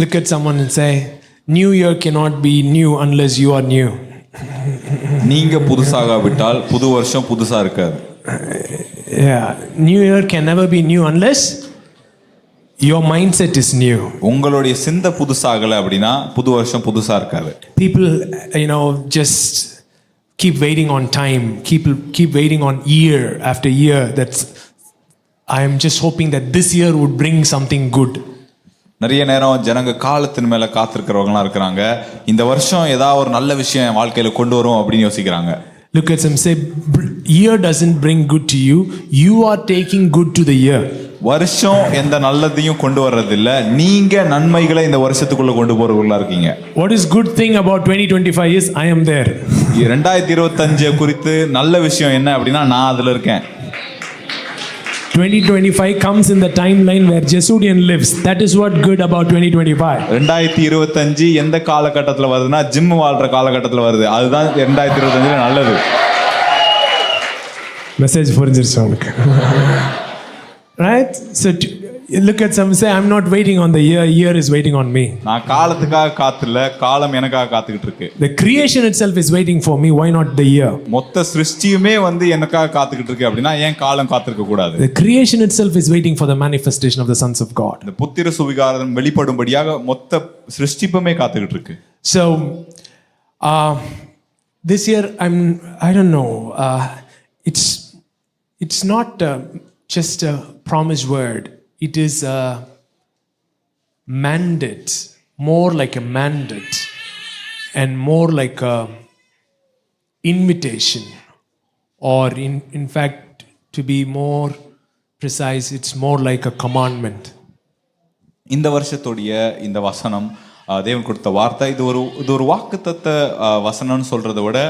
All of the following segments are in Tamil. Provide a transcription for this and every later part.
Look at someone and say, New Year cannot be new unless you are new. நீங்க புதுசாகாவிட்டால் புது வருஷம் புதுசா இருக்காது. Yeah, New Year can never be new unless your mindset is new. உங்களுடைய சிந்தை புதுசாகல அப்படின்னா புது வருஷம் புதுசா இருக்காது. People, just keep waiting on time. Keep waiting on year after year. I am just hoping that this year would bring something good. நிறைய நேரம் ஜனங்க காலத்தின் மேல காத்திருக்கிறவங்களா இருக்கிறாங்க. இந்த வருஷம் ஏதாவது ஒரு நல்ல விஷயம் என் வாழ்க்கையில கொண்டு வரும் அப்படின்னு யோசிக்கிறாங்க. Look at them, say, year doesn't bring good to you. You are taking good to the year. வருஷம் எந்த நல்லதையும் கொண்டு வர்றதில்ல, நீங்க நன்மைகளை இந்த வருஷத்துக்குள்ள கொண்டு போறவங்களா இருக்கீங்க. What is good thing about 2025 is I am there. 2025 குறித்து நல்ல விஷயம் என்ன அப்படின்னா நான் அதுல இருக்கேன். 2025 comes in the timeline where Jesudian lives. That is what good about 2025. 2025 எந்த காலகட்டத்துல வருதுன்னா ஜிம் வாழ்ற காலகட்டத்துல வருது. அதுதான் 2025ல நல்லது. மெசேஜ் புரிஞ்சிருச்சு உங்களுக்கு. Right? So look at some, say, I'm not waiting on the year. Year is waiting on me. நான் காலத்துக்காக காத்துல, காலம் எனக்காக காத்துக்கிட்டு இருக்கு. The creation itself is waiting for me. Why not the year? மொத்த சிருஷ்டியுமே எனக்காக காத்துக்கிட்டு இருக்கு அப்படின்னா ஏன் காலம் காத்திருக்க கூடாது? The creation itself is waiting for the manifestation of the sons of God. இந்த புத்திர சுவிகாரம் வெளிப்படும்படியாக மொத்த சிருஷ்டிப்புமே காத்துக்கிட்டு இருக்கு. So this year I don't know. It's not just a promised word. It is a mandate, more like a mandate and more like a invitation, or in fact, to be more precise, it's more like a commandment. இந்த வருஷத்துடைய இந்த வசனம் தேவன் கொடுத்த வார்த்தை இது ஒரு வாக்குத்தத்த வசனம்னு சொல்றதை விட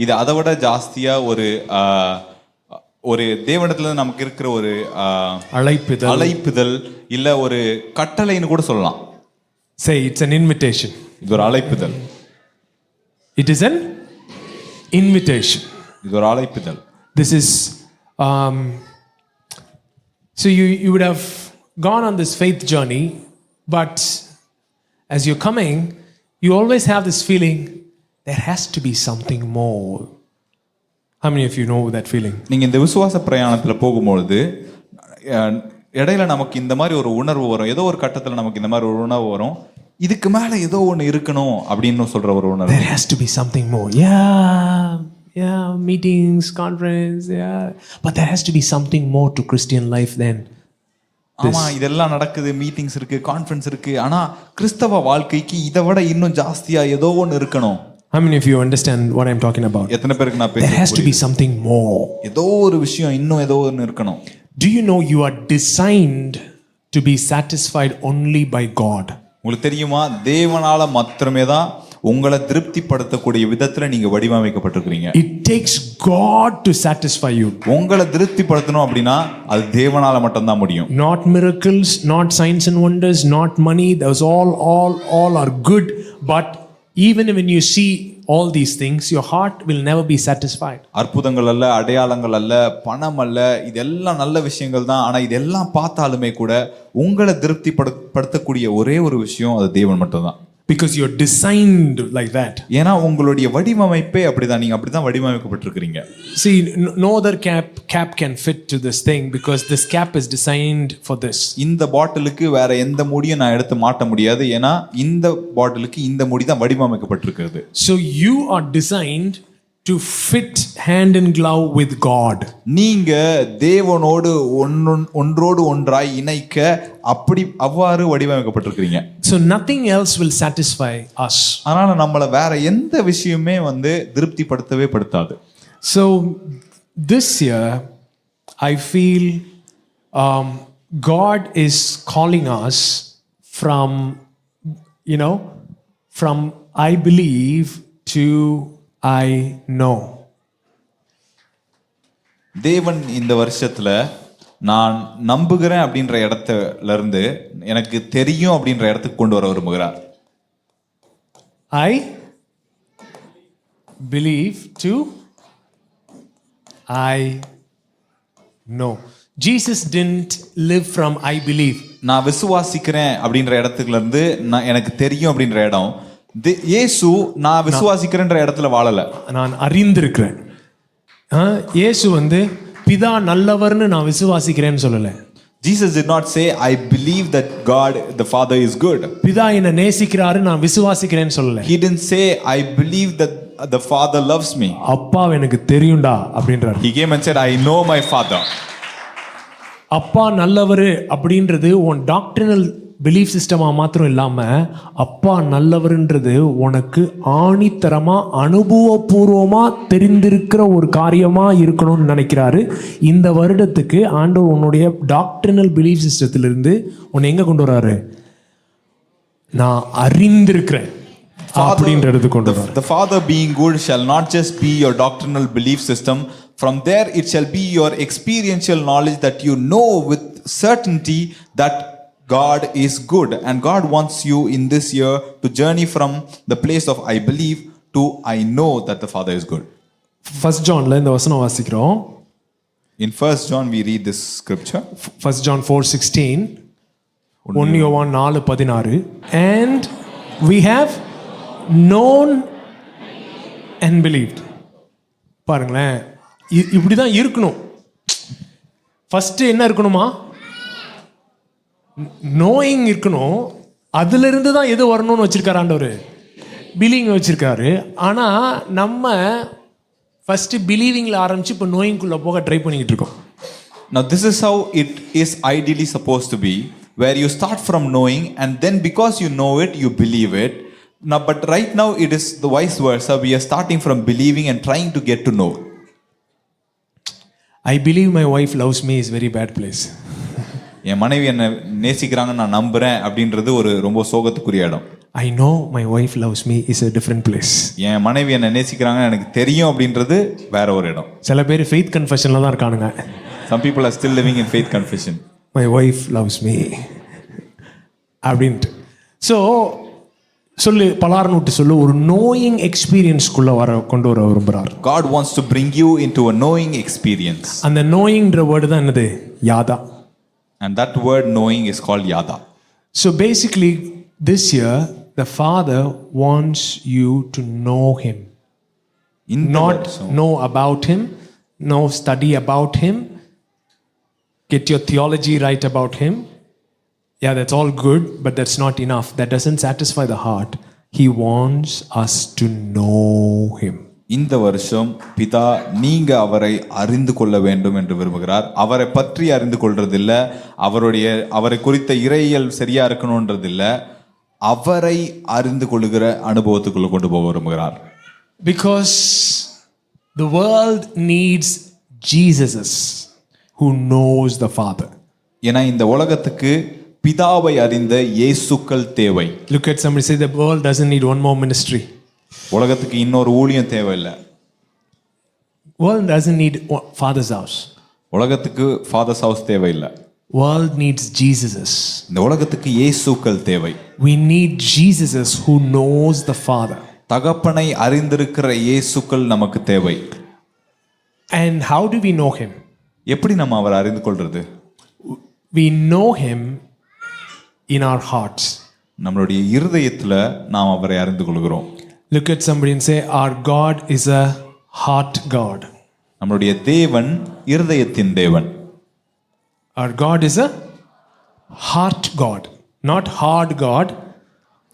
இது அதை விட ஜாஸ்தியா ஒரு தேவனிடத்துல நமக்கு இருக்கிற ஒரு அழைப்புதல் இல்ல ஒரு கட்டளைன்னு கூட சொல்லலாம். Say it's an invitation. இது ஒரு அழைப்புதல். It is an invitation. இது ஒரு அழைப்புதல். This is so you would have gone on this faith journey, but as you're coming, you always have this feeling there has to be something more. How many of you know that feeling? நீங்க இந்த விசுவாச பிரயாணத்துல போகும்போது இடையில நமக்கு இந்த மாதிரி ஒரு உணர்வு வரும். ஏதோ ஒரு கட்டத்துல நமக்கு இந்த மாதிரி ஒரு உணர்வு வரும். இதுக்கு மேல ஏதோ ஒன்னு இருக்கணும் அப்படின்னு சொல்ற ஒரு உணர்வு. There has to be something more. Yeah, meetings, conference, yeah. But there has to be something more to Christian life than this. ஆமா, இதெல்லாம் நடக்குது, மீட்டிங்ஸ் இருக்கு, கான்ஃபரன்ஸ் இருக்கு. ஆனா கிறிஸ்தவ வாழ்க்கைக்கு இதை விட இன்னும் ஜாஸ்தியா ஏதோ ஒன்னு இருக்கணும். How many of you understand what I'm talking about? எத்தனை பேருக்கு நான் There has to be something more. ஏதோ ஒரு விஷயம் இன்னும் ஏதோ ஒன்னு இருக்கணும். Do you know you are designed to be satisfied only by God? உங்களுக்கு தெரியுமா தேவனால மாத்திரமே தான் உங்களை திருப்திப்படுத்தக்கூடிய விதத்துல நீங்க வடிவமைக்கப்பட்டிருக்கீங்க. It takes God to satisfy you. உங்களை திருப்திப்படுத்தணும் அப்படின்னா அது தேவனால மட்டும் தான் முடியும். Not miracles, not signs and wonders, not money. Those all are good, but even when you see all these things, your heart will never be satisfied. அற்புதங்கள் அல்ல, அடையாளங்கள் அல்ல, பணம் அல்ல, இதெல்லாம் நல்ல விஷயங்கள் தான். ஆனா இதெல்லாம் பார்த்தாலுமே கூட உங்களை திருப்திப்படுத்தக்கூடிய ஒரே ஒரு விஷயம் அது தேவன் மட்டும்தான். Because you're designed like that. ஏன்னா உங்களுடைய வடிவமைப்பே அப்படிதான். நீங்க அப்படிதான் வடிவமைக்கப்பட்டிருக்கிறீங்க. See, no other cap can fit to this thing because this cap is designed for this. இந்த பாட்டிலுக்கு வேற எந்த முடியும் நான் எடுத்து மாட்ட முடியாது. ஏன்னா இந்த பாட்டிலுக்கு இந்த முடி தான் வடிவமைக்கப்பட்டிருக்கிறது. So you are designed to fit hand in glove with God. நீங்க தேவனோடு ஒன்றோடு ஒன்றாய் இணைக்க அவ்வாறு வடிவமைக்கப்பட்டிருக்கிறீங்க. So nothing else will satisfy us. அதனால நம்மள வேற எந்த விஷயமே திருப்திப்படுத்தவே படுத்தாது. So this year I feel God is calling us from I believe to I know. தேவன் இந்த வருஷத்துல நான் நம்புகிறேன் அப்படின்ற இடத்துல இருந்து எனக்கு தெரியும் அப்படின்ற இடத்துக்கு கொண்டு வர விரும்புகிறார். I believe to I know. Jesus didn't live from I believe. நான் விசுவாசிக்கிறேன் அப்படின்ற இடத்துல இருந்து எனக்கு தெரியும் அப்படின்ற இடம், இயேசு நான் விசுவாசிக்கிறேன்ற இடத்துல வாழல. நான் அறிந்திருக்கிறேன். இயேசு வந்து பிதா நல்லவர்னு நான் விசுவாசிக்கிறேன்னு சொல்லல. Jesus did not say I believe that God the Father is good. பிதா என்னை நேசிக்கிறாரு நான் விசுவாசிக்கிறேன்னு சொல்லல. He didn't say I believe that the Father loves me. அப்பா எனக்கு தெரியும்டா அப்படின்றாரு. He came and said I know my Father. அப்பா நல்லவர் அப்படின்றது உன் டாக்டரினல் பிலீஃப் சிஸ்டமா மாத்திரம் இல்லாம அப்பா நல்லவர்ன்றது உனக்கு ஆணித்தரமா அனுபவபூர்வமா தெரிந்திருக்கிற ஒரு காரியமா இருக்கணும்னு நினைக்கிறாரு. இந்த வருடத்துக்கு ஆண்டவர் உன்னுடைய டாக்டரினல் பிலீஃப் சிஸ்டத்திலிருந்து உன்னை எங்க கொண்டு வராரு? நான் அறிந்திருக்கிறேன் அப்படின்றது கொண்டு வராரு. The Father being good shall not just be your doctrinal belief system. From there it shall be your experiential knowledge that you know with certainty that God is good, and God wants you in this year to journey from the place of I believe to I know that the Father is good. First Johnல இந்த வசனம் வாசிக்கிறோம். In 1 John we read this scripture. 1 John 4:16, 1 யோவான் 4:16, and we have known and believed. பாருங்களேன், இப்படி தான் இருக்கணும். ஃபர்ஸ்ட் என்ன இருக்கணுமா? நோயிங் இருக்கணும். அதுல இருந்து தான் எது வரணும்னு வச்சிருக்காரு ஆண்டவர், பிலீவிங் வச்சிருக்காரு. ஆனா நம்ம ஃபர்ஸ்ட் பிலீவிங்ல ஆரம்பிச்சு இப்போ நோயிங்குள்ள போக ட்ரை பண்ணிக்கிட்டு இருக்கோம். Now this is how it is ideally supposed to be, where you start from knowing and then because you know it you believe it. Now but right now it is the vice versa. We are starting from believing and trying to get to know. I believe my wife loves me is very bad place. என் மனைவி என்ன நேசிக்கிறாங்கன்னு நான் நம்புறேன் அப்படின்றது ஒரு ரொம்ப சோகத்துக்குரிய இடம். I know my wife loves me is a different place. என் மனைவி என்ன நேசிக்கிறாங்கன்னு எனக்கு தெரியும் அப்படின்றது வேற ஒரு இடம். சில பேர் faith confessionல தான் இருக்கானுங்க. Some people are still living in faith confession. My wife loves me அப்படின்ட்டு. ஸோ சொல்லு, பலார்னு விட்டு சொல்லு, ஒரு நோயிங் எக்ஸ்பீரியன்ஸ்குள்ள கொண்டு வர விரும்புகிறார். God wants to bring you into a knowing experience. அந்த நோயிங்ன்ற வேர்டு தான் என்னது? யாதா. And that word knowing is called yada. So basically this year the Father wants you to know him. Not know about him, no study about him, get your theology right about him. Yeah, that's all good, but that's not enough. That doesn't satisfy the heart. He wants us to know him. இந்த வருஷம் பிதா நீங்க அவரை அறிந்து கொள்ள வேண்டும் என்று விரும்புகிறார். அவரை பற்றி அறிந்து கொள்றதில்ல, அவரை குறித்த இறையியல் சரியா இருக்கணும்ன்றதில்ல, அவரை அறிந்து கொள்ளுகிற அனுபவத்துக்குள்ள கொண்டு போக விரும்புகிறார். Because the world needs Jesuses who knows the Father. ஏன்னா இந்த உலகத்துக்கு பிதாவை அறிந்த இயேசுக்கள் தேவை. Look at somebody, say the world doesn't need one more ministry. உலகத்துக்கு இன்னொரு ஊழியம் தேவையில்லை. World doesn't need Father's house. உலகத்துக்கு Father's house தேவையில்லை. World needs Jesuses. இந்த உலகத்துக்கு இயேசுக்கள் தேவை. We need Jesuses who knows the Father. தகப்பனை அறிந்திருக்கிற இயேசுக்கள் நமக்கு தேவை. And how do we know him? எப்படி நம்ம அவரை அறிந்து கொள்றது? We know him in our hearts. நம்மளுடைய இருதயத்துல நாம் அவரை அறிந்து கொள்கிறோம். Look at somebody and say, our God is a heart God. நம்மளுடைய தேவன் இருதயத்தின் தேவன். Our God is a heart God, not hard God,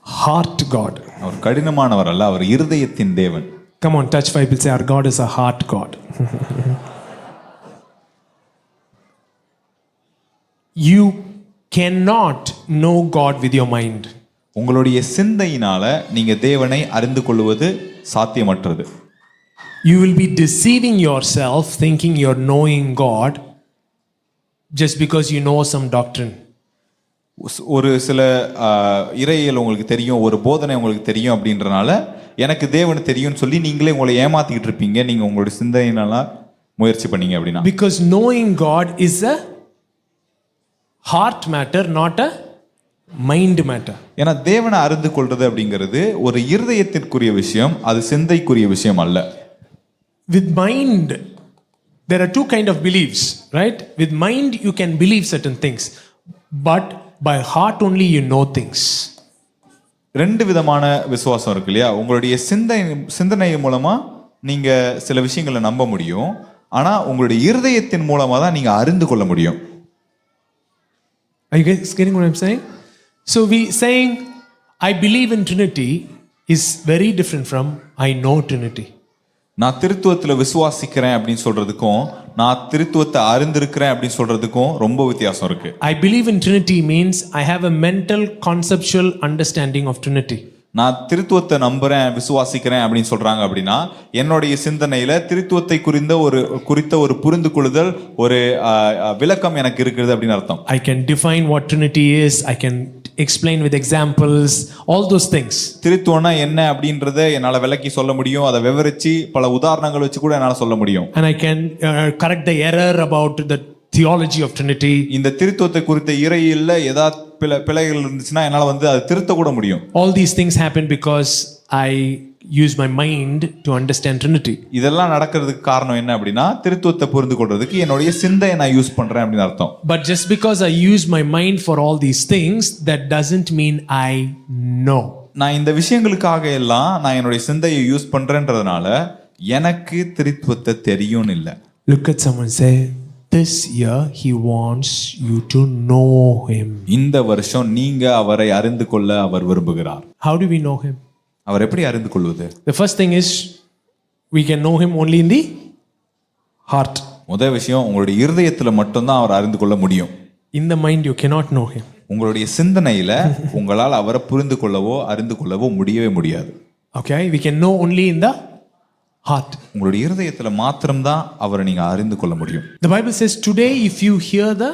heart God. அவர் கடினமானவர் அல்ல, அவர் இருதயத்தின் தேவன். Come on, touch five people, say our God is a heart God. You cannot know God with your mind. உங்களுடைய சிந்தையினால நீங்க தேவனை அறிந்து கொள்வது சாத்தியமற்றது. You will be deceiving yourself thinking you're knowing God just because you know some doctrine. ஒரு சில இறையியல் உங்களுக்கு தெரியும், ஒரு போதனை உங்களுக்கு தெரியும் அப்படின்றனால எனக்கு தேவனை தெரியும்னு சொல்லி நீங்களே உங்களை ஏமாத்திக்கிட்டு இருப்பீங்க. நீங்க உங்களுடைய சிந்தையினால முயற்சி பண்ணீங்க அப்படின்னா. Because knowing God is a heart matter, not a mind matter. ஏன்னா தேவனை அறிந்து கொள்றது அப்படிங்கிறது ஒரு இருதயத்திற்குரிய விஷயம், அது சிந்தைக்குரிய விஷயம் அல்ல. With mind there are two kind of beliefs, right? With mind you can believe certain things, but by heart only you know things. ரெண்டு விதமான விசுவாசம் இருக்கு இல்லையா? உங்களுடைய சிந்தனை மூலமா நீங்க சில விஷயங்களை நம்ப முடியும், ஆனா உங்களுடைய இருதயத்தின் மூலமா தான் நீங்க அறிந்து கொள்ள முடியும். Are you guys getting what I'm saying? So we saying I believe in Trinity is very different from I know Trinity. நான் திருத்துவத்துல விசுவாசிக்கிறேன் அப்படின்னு சொல்றதுக்கும் நான் திருத்துவத்தை அறிந்திருக்கிறேன் அப்படின்னு சொல்றதுக்கும் ரொம்ப வித்தியாசம் இருக்கு. I believe in Trinity means I have a mental conceptual understanding of Trinity. நான் திருத்துவத்தை நம்புறேன் விசுவாசிக்கிறேன் அப்படின்னு சொல்றாங்க அப்படின்னா என்னுடைய சிந்தனையில திருத்துவத்தை குறித்த ஒரு புரிந்து கொள்ளுதல் ஒரு விளக்கம் எனக்கு இருக்குது அப்படின்னு அர்த்தம். I can define what Trinity is, I can explain with examples, all those things. திருத்துவம்னா என்ன அப்படின்றதை என்னால விளக்கி சொல்ல முடியும், அதை விவரிச்சு பல உதாரணங்கள் வச்சு கூட என்னால சொல்ல முடியும். And I can correct the error about the theology of Trinity. இந்த திருத்துவத்தை குறித்த இறையில்ல ஏதாவது பிழைகள் இருந்துச்சுன்னா என்னால அதை திருத்த கூட முடியும். All these things happen because I use my mind to understand Trinity. இதெல்லாம் நடக்கிறதுக்கு காரணம் என்ன அப்படின்னா திருத்துவத்தை புரிந்து கொள்றதுக்கு என்னுடைய சிந்தையை நான் யூஸ் பண்றேன் அப்படின்னு அர்த்தம். But just because I use my mind for all these things, that doesn't mean I know. நான் இந்த விஷயங்களுக்காக எல்லாம் நான் என்னுடைய சிந்தையை யூஸ் பண்றேன்றதுனால எனக்கு திருத்துவத்தை தெரியும்னு இல்லை. Look at someone, say, this year he wants you to know him. இந்த வருஷம் நீங்க அவரை அறிந்து கொள்ள அவர் விரும்புகிறார். How do we know him? அவர் எப்படி அறிந்து கொள்வது? The first thing is we can know him only in the heart. முதல் விஷயம் உங்களுடைய இருதயத்துல மட்டும்தான் அவர் அறிந்து கொள்ள முடியும். In the mind you cannot know him. உங்களுடைய சிந்தனையில உங்களால் அவரை புரிந்து கொள்ளவோ அறிந்து கொள்ளவோ முடியவே முடியாது. Okay, we can know only in the heart. உங்களுடைய இருதயத்துல மாத்திரம்தான் அவரை நீங்க அறிந்து கொள்ள முடியும். The Bible says today if you hear the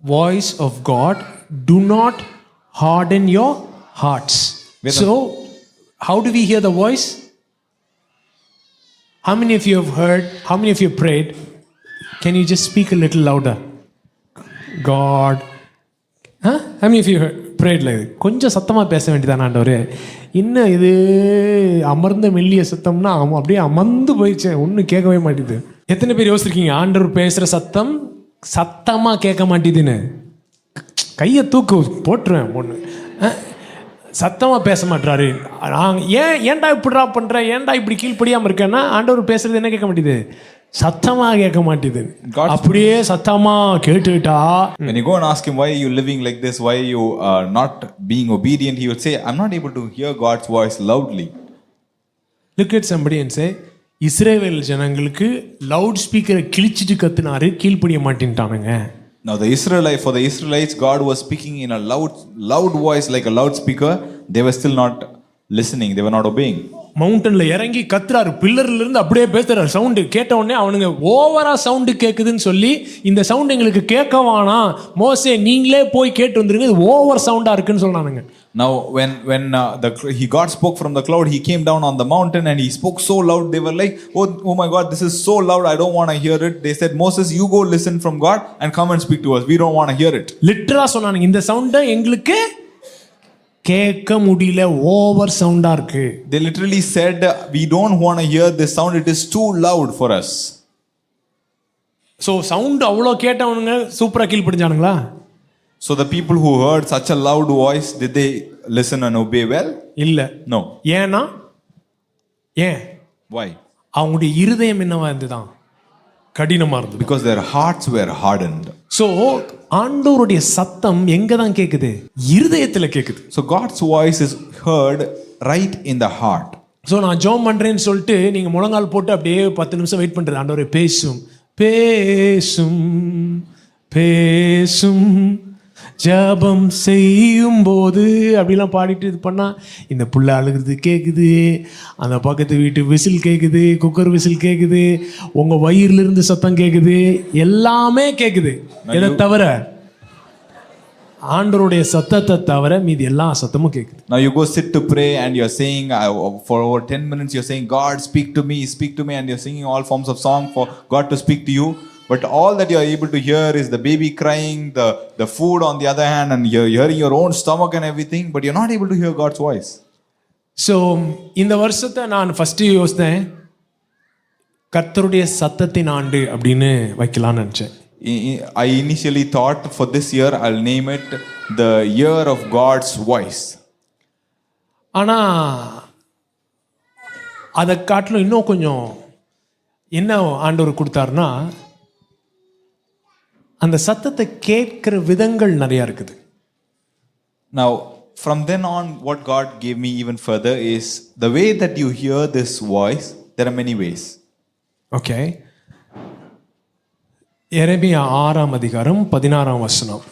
voice of God, do not harden your hearts. So how do we hear the voice? How many of you have heard? How many of you prayed? Can you just speak a little louder? God. How many of you prayed like that? கொஞ்சம் சத்தமா பேச வேண்டியதான ஆண்டவரே, இன்னும் இது அமர்ந்த மெல்லிய சத்தம்னா அப்படியே அமர்ந்து போயிடுச்சு, ஒன்றும் கேட்கவே மாட்டேது. எத்தனை பேர் யோசிச்சிருக்கீங்க ஆண்டவர் பேசுகிற சத்தம் சத்தமாக கேட்க மாட்டேதுன்னு? கையை தூக்கு போட்டுருவேன் ஒன்று. சத்தமாக பேச மாட்டாரு. ஏன்டா இப்படிடா பண்ணுற, ஏன்டா இப்படி கீழ்ப்படியாமல் இருக்கேன்னா ஆண்டவர் பேசுறது என்ன கேட்க மாட்டேது, சத்தமாக கேட்க மாட்டேது. அப்படியே சத்தமாக கேட்டுட்டா when you go and ask him why you living like this, why you not being obedient, he would say I'm not able to hear God's voice loudly. Look at somebody and say, இஸ்ரவேல் ஜனங்களுக்கு லவுட் ஸ்பீக்கரை கிழிச்சிட்டு கத்துனாரு, கீழ்ப்படிய மாட்டேன்ட்டானுங்க. Now for the Israelites, God was speaking in a loud voice like a loudspeaker. They were still not listening, they were not obeying. மவுண்டன்ல இறங்கி கத்துறாரு, பில்லர்ல இருந்து அப்படியே பேசுறாரு. சவுண்டு கேட்ட உடனே அவனுங்க ஓவரா சவுண்டு கேக்குதுன்னு சொல்லி இந்த சவுண்ட் எங்களுக்கு கேட்க வேணாம், மோசே நீங்களே போய் கேட்டு வந்துருங்க, இது ஓவர் சவுண்டா இருக்குன்னு சொன்னானுங்க. Now when God spoke from the cloud, he came down on the mountain and he spoke so loud. They were like, oh my God, this is so loud, I don't want to hear it. They said, Moses, you go listen from God and come and speak to us, we don't want to hear it. லிட்டரலா சொன்னானுங்க, இந்த சவுண்ட் எங்களுக்கு கேட்க முடியல, ஓவர் சவுண்டா இருக்கு. They literally said, we don't want to hear this sound, it is too loud for us. So sound அவ்வளோ கேட்டவனுங்க சூப்பரா கீழ்ப்படிஞ்சானுங்களா? So the people who heard such a loud voice, did they listen and obey well? இல்ல. No. ஏன்னா ஏன்? Why? அவங்களுடைய இருதயம் என்னவா இருந்துதான், கடினமா இருந்தது. Because their hearts were hardened. So ஆண்டவருடைய சத்தம் எங்க தான் கேக்குது? இருதயத்துல கேக்குது. So God's voice is heard right in the heart. So நான் ஜெபம் பண்றேன்னு சொல்லிட்டு நீங்க முழங்கால் போட்டு அப்படியே 10 நிமிஷம் வெயிட் பண்றது, ஆண்டவரே பேசும் பேசும் பேசும் ஜபம் செய்யும் போது அப்படிலாம் பாடிட்டு இது பண்ணா இந்த புள்ள அழுகிறது கேட்குது, அந்த பக்கத்து வீட்டு விசில் கேட்குது, குக்கர் விசில் கேட்குது, உங்கள் வயிறுலேருந்து சத்தம் கேட்குது, எல்லாமே கேட்குது. இதை தவிர ஆண்டவருடைய சத்தத்தை தவிர மீதி எல்லா சத்தமும் கேட்குது. Now you go sit to pray and you're saying for over 10 minutes you're saying God speak to me and you're singing all forms of song for God to speak to you. But all that you are able to hear is the baby crying, the food on the other hand, and you're hearing your own stomach and everything, but you're not able to hear God's voice. So இந்த வருஷத்தை நான் ஃபர்ஸ்ட் யோசித்தேன், கர்த்தருடைய சத்தத்தின் ஆண்டு அப்படின்னு வைக்கலாம்னு நினைச்சேன். I initially thought for this year I'll name it the year of God's voice. ஆனா அதை காட்டிலும் இன்னும் கொஞ்சம் என்ன ஆண்டவர் கொடுத்தாருன்னா, அந்த சத்தத்தை கேட்கிற விதங்கள் நிறைய இருக்குது. Now from then on what God gave me even further is the way that you hear this voice. There are many ways. Okay, Jeremiah 6ஆம் அதிகாரம் 16ஆம் வசனம்.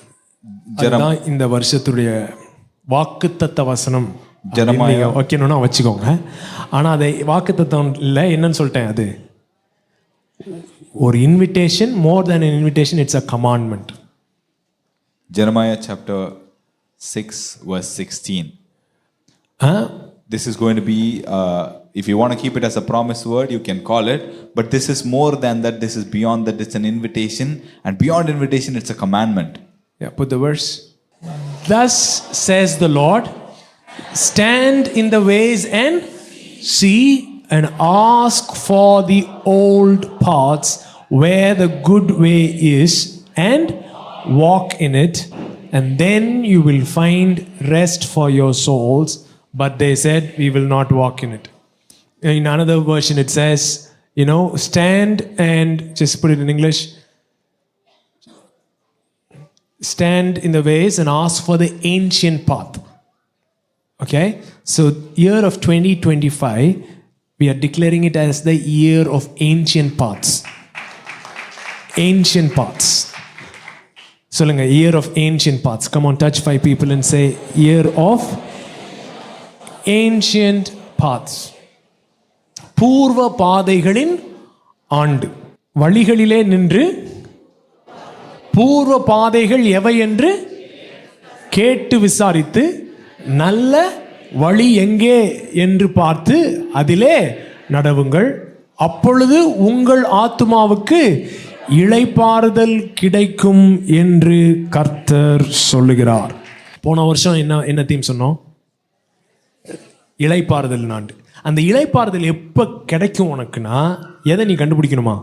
அதுதான் இந்த வருஷத்துடைய வாக்குத்தத்த வசனம். ஜெரமாயா வைக்கணும்னா வச்சுக்கோங்க. ஆனா அதை வாக்குத்தத்தம் இல்லை, என்னன்னு சொல்லிட்டேன், அது ஒரு invitation. More than an invitation, it's a commandment. Jeremiah chapter 6 verse 16. This is going to be if you want to keep it as a promise word, you can call it, but this is more than that. This is beyond that. It's an invitation, and beyond invitation it's a commandment. Yeah, put the verse. Thus says the Lord, stand in the ways and see and ask for the old paths where the good way is, and walk in it, and then you will find rest for your souls. But they said, we will not walk in it. In another version it says, stand and, just put it in English, stand in the ways and ask for the ancient path. Okay, so year of 2025, we are declaring it as the year of ancient paths. Ancient paths. Solunga, year of ancient paths. Come on, touch 5 people and say, year of ancient paths. பூர்வ பாதைகளின் ஆண்டு. வழிகளிலே நின்று பூர்வ பாதைகள் எவை என்று கேட்டு விசாரித்து நல்ல வழி எங்கே என்று பார்த்து அதிலே நடவுங்கள். அப்பொழுது உங்கள் ஆத்துமாவுக்கு இளைப்பாறுதல் கிடைக்கும் என்று கர்த்தர் சொல்லுகிறார். போன வருஷம் என்ன தீம் சொன்னோம்? இளைப்பாறுதல் ஆண்டு. அந்த இளைப்பாறுதல் எப்போ கிடைக்கும் உனக்குன்னா, எதை நீ கண்டுபிடிக்கணுமா?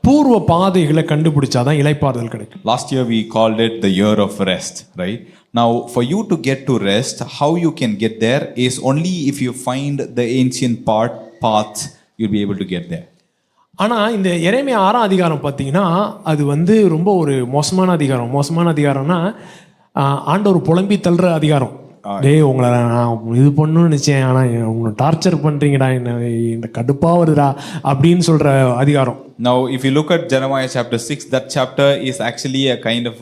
பூர்வ பாதைகளை கண்டுபிடிச்சாதான் இளைப்பாறுதல் கிடைக்கும். Last year we called it the year of rest, right? Now for you to get to rest, how you can get there is only if you find the ancient paths, you'll be able to get there. ஆனா இந்த எரேமியா 6ஆம் அதிகாரம் பார்த்தீங்கன்னா, அது ரொம்ப ஒரு மோசமான அதிகாரம். மோசமான அதிகாரம்னா ஆண்டவர் புலம்பி தள்ளுற அதிகாரம். டேய், உங்களை நான் இது பண்ணணும்னு நினைச்சேன், ஆனா உங்களை டார்ச்சர் பண்றீங்கடா, இந்த கடுப்பா வருதா அப்படின்னு சொல்ற அதிகாரம். Now if you look at Jeremiah chapter 6, that chapter is actually a kind of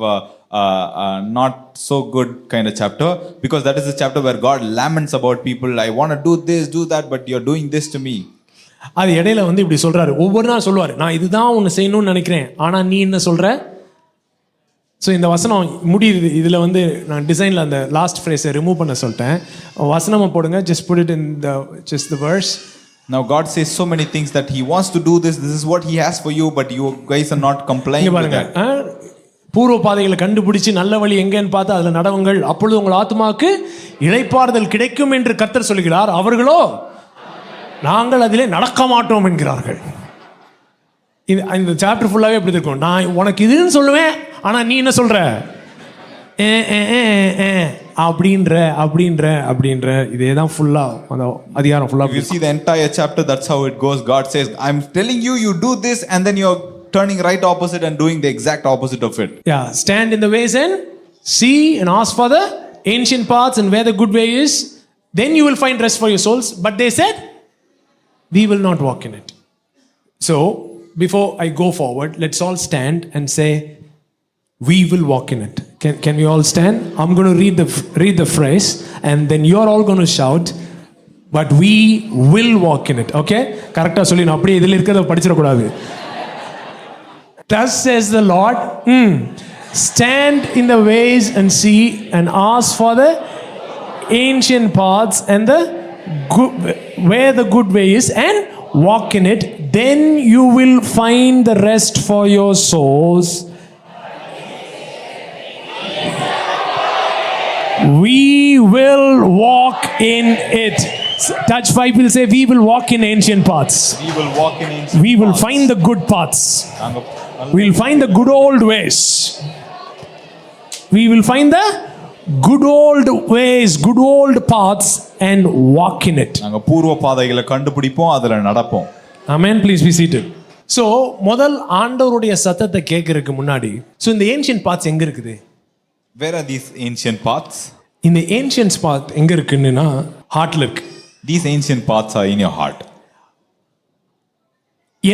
not so good kind of chapter, because that is the chapter where God laments about people. I want to do this, do that, but you're doing this to me. அது இடையில இப்படி சொல்றாரு. ஒவ்வொரு நாள் சொல்லுவாரு, நான் இதுதான் ஒன்று செய்யணும்னு நினைக்கிறேன், ஆனா நீ என்ன சொல்ற. ஸோ இந்த வசனம் முடியுது. இதில் நான் டிசைனில் அந்த லாஸ்ட் ஃப்ரேஸை ரிமூவ் பண்ண சொல்லிட்டேன். வசனமாக போடுங்க. just put it in just the verse. Now God says so many things that he wants to do this is what he has for you, but you guys are not complying with that. பூர்வ பாதைகளை கண்டுபிடிச்சு நல்ல வழி எங்கேன்னு பார்த்து அதில் நடவுங்கள். அப்பொழுது உங்கள் ஆத்துமாவுக்கு இளைப்பாறுதல் கிடைக்கும் என்று கர்த்தர் சொல்கிறார். அவர்களோ நாங்கள் அதிலே நடக்க மாட்டோம் என்கிறார்கள். இந்த சாப்டர் ஃபுல்லாகவே எப்படி இருக்கும்? நான் உனக்கு இதுன்னு சொல்லுவேன், ஆனால் நீ என்ன சொல்ற? அப்படின்ற இதே தான் ஃபுல்லா அந்த அதிகாரம் ஃபுல்லா. You see the entire chapter, that's how it goes. God says, I'm telling you, you do this, and then you're turning right opposite and doing the exact opposite of it. Yeah, stand in the ways and see and ask for the ancient paths and where the good way is, then you will find rest for your souls. But they said, we will not walk in it. So before I go forward, let's all stand and say, we will walk in it. Can we all stand? I'm going to read the phrase, and then you're all going to shout, but we will walk in it. Okay? Correcta solina, appadi idhil irukadha padichira koodadu. Thus says the Lord, stand in the ways and see and ask for the ancient paths and the good, where the good way is, and walk in it. Then you will find the rest for your souls. We will walk in it. Touch 5 will say, we will walk in ancient paths. We will walk in ancient We will paths. find the good paths. நாங்க We will find the good old ways. We will find the good old ways, good old paths and walk in it. நாங்க பூர்வ பாதைகளை கண்டுபிடிப்போம், அதுல நடப்போம். Amen. Please be seated. So, முதல் ஆண்டவருடைய சத்தத்தை கேட்கறதுக்கு முன்னாடி, so இந்த ancient paths எங்க இருக்குது? Where are these ancient paths? இந்த ancient path எங்க இருக்குன்னா ஹார்ட்ல இருக்கு. These ancient paths are in your heart.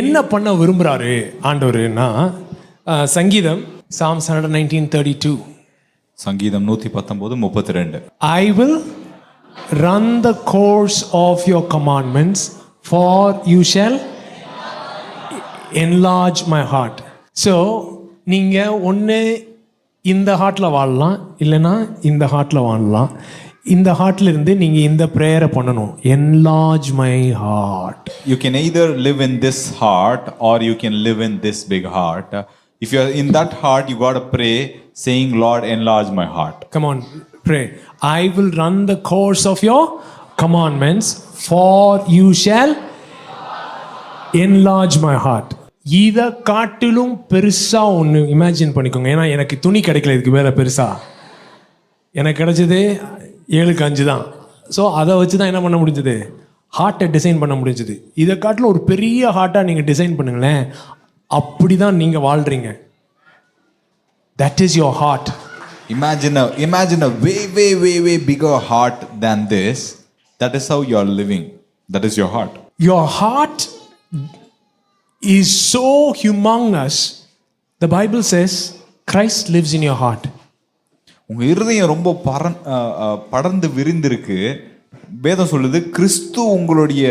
என்ன பண்ண விரும்புறாரு ஆண்டவருன்னா சங்கீதம் Psalms 119:32. சங்கீதம் 119:32. I will run the course of your commandments, for you shall enlarge my heart. So நீங்க ஒன்று இந்த ஹார்ட்ல வாழலாம், இல்லைன்னா இந்த ஹார்ட்ல வாழலாம். இந்த ஹார்ட்ல இருந்து நீங்க இந்த ப்ரேயரை பண்ணணும், enlarge my heart. You can either live in this heart or you can live in this big heart. If you are in that heart, you got to pray saying, Lord, enlarge my heart. Come on, pray. I will run the course of your commandments, for you shall enlarge my heart. இதை காட்டிலும் பெருசா ஒன்று இமேஜின் பண்ணிக்கோங்க. ஏன்னா எனக்கு துணி கிடைக்கல இதுக்கு மேலே பெருசா. எனக்கு கிடைச்சது 7x5 தான். ஸோ அதை வச்சு தான் என்ன பண்ண முடிஞ்சது, ஹார்ட்டை டிசைன் பண்ண முடிஞ்சது. இதை காட்டிலும் ஒரு பெரிய ஹார்ட்டாக நீங்கள் டிசைன் பண்ணுங்களேன், அப்படி தான் நீங்கள் வாழ்கிறீங்க. That is your heart. Imagine a way bigger heart than this. That is how you are living. That is your heart. Your heart is so humongous. The Bible says Christ lives in your heart. உங்க இருதயம் ரொம்ப படர்ந்து விரிந்திருக்கு. வேதம் சொல்லுது கிறிஸ்து உங்களுடைய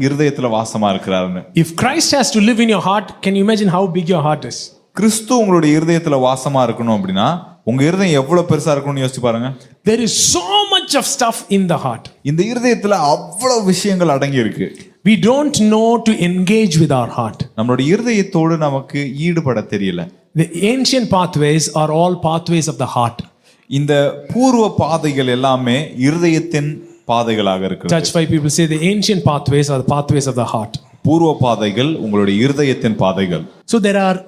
இருதயத்துல வாசமா இருக்கிறாருன்னு. If Christ has to live in your heart, can you imagine how big your heart is? கிறிஸ்து உங்களுடைய இருதயத்துல வாசமா இருக்கணும் அப்படின்னா உங்க இருதயம் எவ்வளவு பெருசா இருக்கணும்னு யோசிச்சு பாருங்க. There is so much of stuff in the heart. இந்த இருதயத்துல அவ்வளவு விஷயங்கள் அடங்கி இருக்கு. We don't know to engage with our heart. நம்மளுடைய இருதயத்தோடு நமக்கு ஈடுபட தெரியல. The ancient pathways are all pathways of the heart. இந்த பூர்வ பாதைகள் எல்லாமே இருதயத்தின் பாதைகளாக இருக்கு. Church 5 people say the ancient pathways are the pathways of the heart. பூர்வ பாதைகள் உங்களுடைய இருதயத்தின் பாதைகள். So there are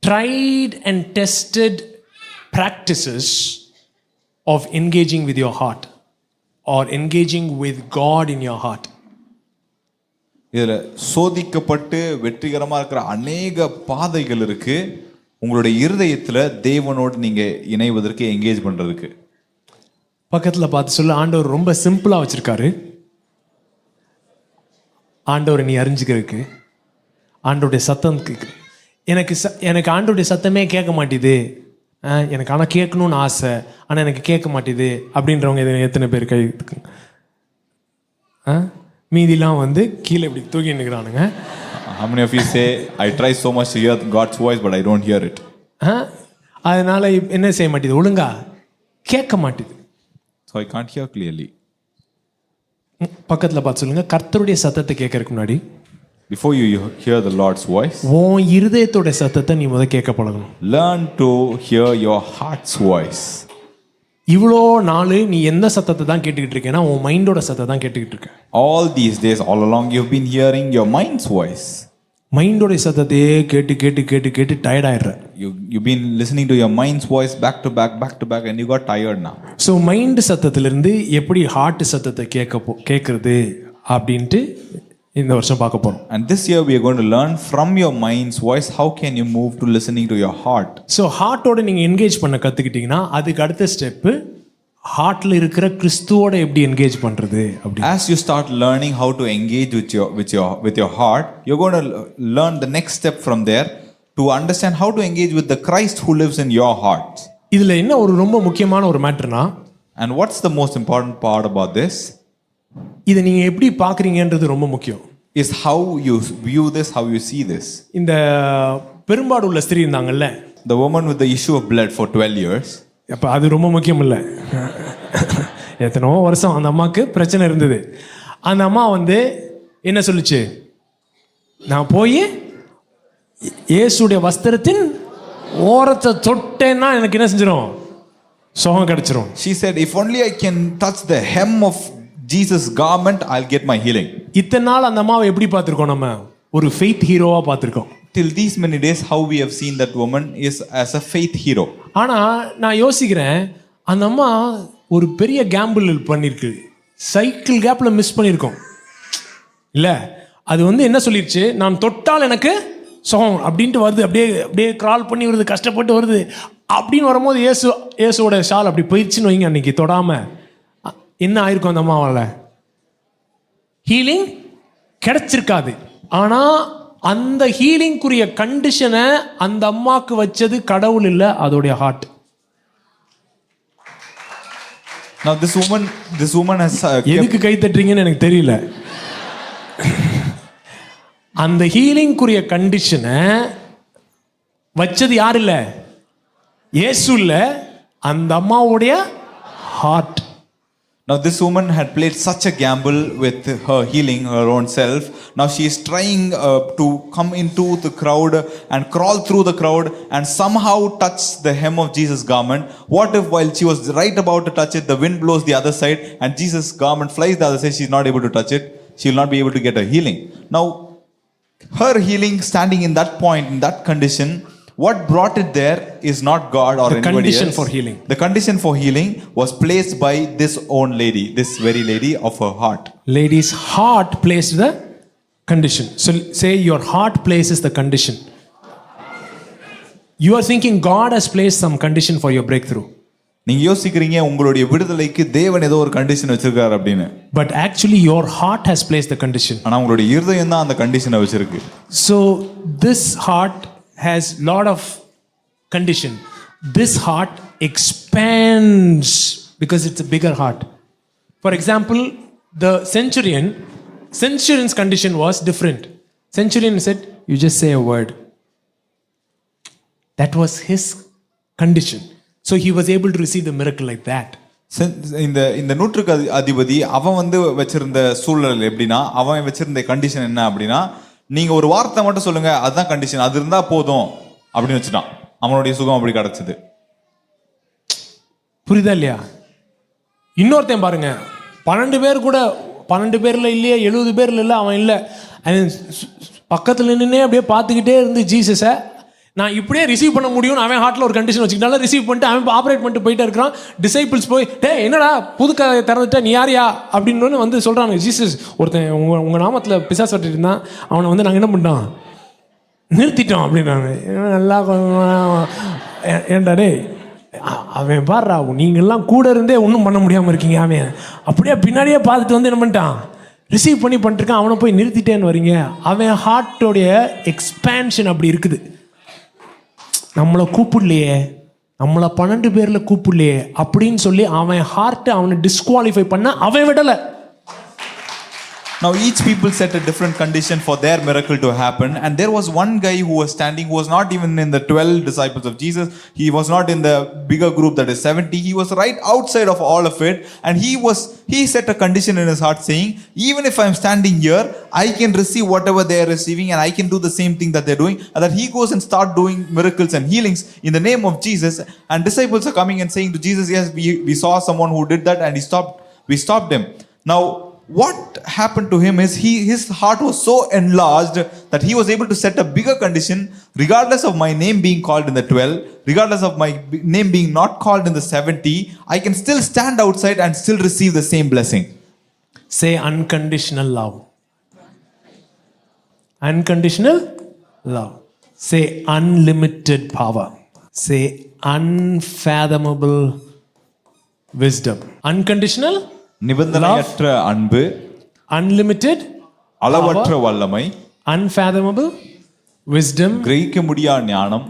tried and tested practices of engaging with your heart or engaging with God in your heart. இதுல சோதிக்கப்பட்டு வெற்றிகரமா இருக்கிற அநேக பாதைகள் இருக்கு உங்களுடைய இருதயத்துல தேவனோடு நீங்க இணைவதற்கு என்கேஜ் பண்றதுக்கு. பக்கத்துல பார்த்து சொல்ல, ஆண்டவர் ரொம்ப சிம்பிளா வச்சிருக்காரு. ஆண்டவர் நீ அறிஞ்சுக்கிறதுக்கு ஆண்டோடைய சத்தம் எனக்கு ஆண்டோடைய சத்தமே கேட்க மாட்டேது, எனக்கு ஆனால் கேட்கணும்னு ஆசை, ஆனால் எனக்கு கேட்க மாட்டேது அப்படின்றவங்க எத்தனை பேர் கை? மீதிலாம் வந்து கீழே இப்படி தூக்கி நிற்கிறானுங்க. How many of you say I try so much to hear God's voice but I don't hear it? அதனால என்ன செய்ய மாட்டேது, ஒழுங்கா கேட்க மாட்டேது. So I can't hear clearly. பக்கத்தில் பார்த்து சொல்லுங்க, கர்த்தருடைய சத்தத்தை கேட்கறதுக்கு முன்னாடி, before you hear the Lord's voice, உன் இருதயத்தோட சத்தத்தை நீ முதல்ல கேட்க பழகணும். learn to hear your heart's voice. இவ்வளோ நாள் நீ எந்த சத்தத்தை தான் கேட்டுக்கிட்டு இருக்கேன்னா உன் மைண்டோட சத்தத்தை தான் கேட்டுக்கிட்டு இருக்க. All these days, all along, you've been hearing your mind's voice. மைண்டோட சத்தத்தையே கேட்டு கேட்டு கேட்டு கேட்டு tired ஆயிடுற. You've been listening to your mind's voice back to back and you got tired now. So mind சத்தத்திலிருந்து எப்படி ஹார்ட் சத்தத்தை கேட்கறது அப்படின்ட்டு இந்த வருஷம் பார்க்க போறோம். And this year we are going to learn from your mind's voice how can you move to listening to your heart. So ஹார்ட்டோட நீங்க என்கேஜ் பண்ண கத்துக்கிட்டீங்கன்னா அதுக்கு அடுத்த ஸ்டெப்பு ஹார்ட்ல இருக்கிற கிறிஸ்துவோட எப்படி என்கேஜ் பண்றது அப்படி. As you start learning how to engage with your heart, you're going to learn the next step from there to understand how to engage with the Christ who lives in your heart. இதுல என்ன ஒரு ரொம்ப முக்கியமான ஒரு மேட்டர்னா, and what's the most important part about this? இதை நீங்க எப்படி பாக்குறீங்கன்றது ரொம்ப முக்கியம். Is how you view this, how you see this. இந்த பெரும்பாடு உள்ள ஸ்திரீ இருந்தாங்கல்ல, the woman with the issue of blood for 12 years. அப்ப அது ரொம்ப முக்கியம் இல்ல, எத்தனோ வருஷம் அந்த அம்மாக்கு பிரச்சனை இருந்தது. அந்த அம்மா வந்து என்ன சொல்லுச்சு, நான் போய் இயேசுடைய வஸ்திரத்தின் ஓரத்தை தொட்டேன்னா எனக்கு என்ன செஞ்சிடும், சுகம் கிடைச்சிரும். She said, if only I can touch the hem of Jesus' garment, I'll get my healing. இத்தனை நாள் அந்த அம்மாவை எப்படி பார்த்திருக்கோம்? நம்ம ஒரு ஃபெய்த் ஹீரோவா பார்த்திருக்கோம். Till these many days, how we have seen that woman is as a faith hero. ஆனா நான் யோசிக்கிறேன், அந்த அம்மா ஒரு பெரிய கேம்பிள் பண்ணிருக்கு. சைக்கிள் கேப்ல மிஸ் பண்ணியிருக்கோம் இல்ல. அது என்ன சொல்லிருச்சு, நான் தொட்டால் எனக்கு சுகம் அப்படின்ட்டு வருது. அப்படியே அப்படியே கிரால் பண்ணி வருது, கஷ்டப்பட்டு வருது. அப்படின்னு வரும்போது இயேசுவோட ஷால் அப்படி போயிடுச்சுன்னு வைங்க, அன்னைக்கு தொடாம என்ன ஆயிருக்கும் அந்த அம்மாவால்? ஹீலிங் கிடைச்சிருக்காது. ஆனா அந்த ஹீலிங்குரிய கண்டிஷனை அந்த அம்மாக்கு வச்சது கடவுள் இல்லை, அதோடைய heart. Now this woman has எதுக்கு கை தட்டுறீங்கன்னு எனக்கு தெரியல. அந்த ஹீலிங்குரிய கண்டிஷனை வச்சது யார் இல்ல? இயேசு இல்ல, அந்த அம்மாவுடைய heart. Now this woman had played such a gamble with her healing her own self. Now she is trying to come into the crowd and crawl through the crowd and somehow touch the hem of Jesus' garment. What if while she was right about to touch it, the wind blows the other side and Jesus' garment flies the other side, she is not able to touch it. She will not be able to get her healing. Now her healing standing in that point, in that condition, what brought it there is not God or anybody condition else. for healing. The condition for healing was placed by this own lady, this very lady of her heart. Lady's heart placed the condition. So say your heart places the condition. You are thinking God has placed some condition for your breakthrough. நீங்க யோசிக்கிறீங்க உங்களுடைய விடுதலைக்கு தேவன் ஏதோ ஒரு கண்டிஷன் வச்சிருக்காரு அப்படின்னு. But actually your heart has placed the condition. ஆனா உங்களுடைய இருதயம் தான் அந்த கண்டிஷனை வச்சிருக்கு. So this heart has lot of condition. This heart expands because it's a bigger heart. For example, the centurion's condition was different. Centurion said, you just say a word. That was his condition. So he was able to receive the miracle like that. இந்த நூற்றுக்கு அதிபதி அவன் வச்சிருந்த சூழல் எப்படின்னா, அவன் வச்சிருந்த கண்டிஷன் என்ன அப்படின்னா, நீங்க ஒரு வார்த்தை மட்டும் சொல்லுங்க, அதுதான் கண்டிஷன், அது இருந்தா போதும் அப்படின்னு வச்சுட்டான். அவனுடைய சுகம் அப்படி கிடைச்சது. புரியுதா இல்லையா? இன்னொருத்தன் பாருங்க, 12 பேர் கூட 12 பேர்ல இல்லையே, 70 பேர்ல இல்லை, அவன் இல்லை. பக்கத்துல நின்னே அப்படியே பார்த்துக்கிட்டே இருந்து ஜீசஸை நான் இப்படியே ரிசீவ் பண்ண முடியும்னு அவன் ஹார்ட்ல ஒரு கண்டிஷன் வச்சுக்கிட்டாலும் ரிசீவ் பண்ணிட்டு அவன் ஆப்ரேட் பண்ணிட்டு போயிட்டே இருக்கிறான். டிசைபிள்ஸ் போய், டே என்னடா புது கதை திறந்துட்ட, நீ யாரியா அப்படின்னு சொல்றாங்க. ஜீசஸ் ஒருத்தன் உங்க நாமத்தில் பிசாசு வட்டிட்டு இருந்தான், அவனை நாங்கள் என்ன பண்ணிட்டோம், நிறுத்திட்டோம் அப்படின்னாங்க. நல்லா ஏன்டா டே, அவன் பாடுறா, நீங்கள்லாம் கூட இருந்தே ஒன்றும் பண்ண முடியாமல் இருக்கீங்க. அவன் அப்படியே பின்னாடியே பார்த்துட்டு என்ன பண்ணிட்டான், ரிசீவ் பண்ணிருக்கான். அவனை போய் நிறுத்திட்டேன்னு வரீங்க. அவன் ஹார்ட்டோடைய எக்ஸ்பேன்ஷன் அப்படி இருக்குது. நம்மளை கூப்பிடலையே, நம்மளை 12 பேர்ல கூப்பிடலையே அப்படின்னு சொல்லி அவன் ஹார்ட் அவனை டிஸ்குவாலிஃபை பண்ண அவன் விடலை. Now each people set a different condition for their miracle to happen, and there was one guy who was standing, who was not even in the 12 disciples of Jesus. He was not in the bigger group that is 70. He was right outside of all of it, and he set a condition in his heart saying, even if I am standing here, I can receive whatever they are receiving, and I can do the same thing that they are doing. And that he goes and start doing miracles and healings in the name of Jesus. And disciples are coming and saying to Jesus, yes, we saw someone who did that, and we stopped him. Now what happened to him is his heart was so enlarged that he was able to set a bigger condition. Regardless of my name being called in the 12, regardless of my name being not called in the 70, I can still stand outside and still receive the same blessing. Say unconditional love. Unconditional love. Say unlimited power. Say unfathomable wisdom. Unconditional நிபந்தனையற்ற அன்பு, unlimited அளவற்ற வல்லமை, unfathomable wisdom, கிரகிக்க முடியாத ஞானம்,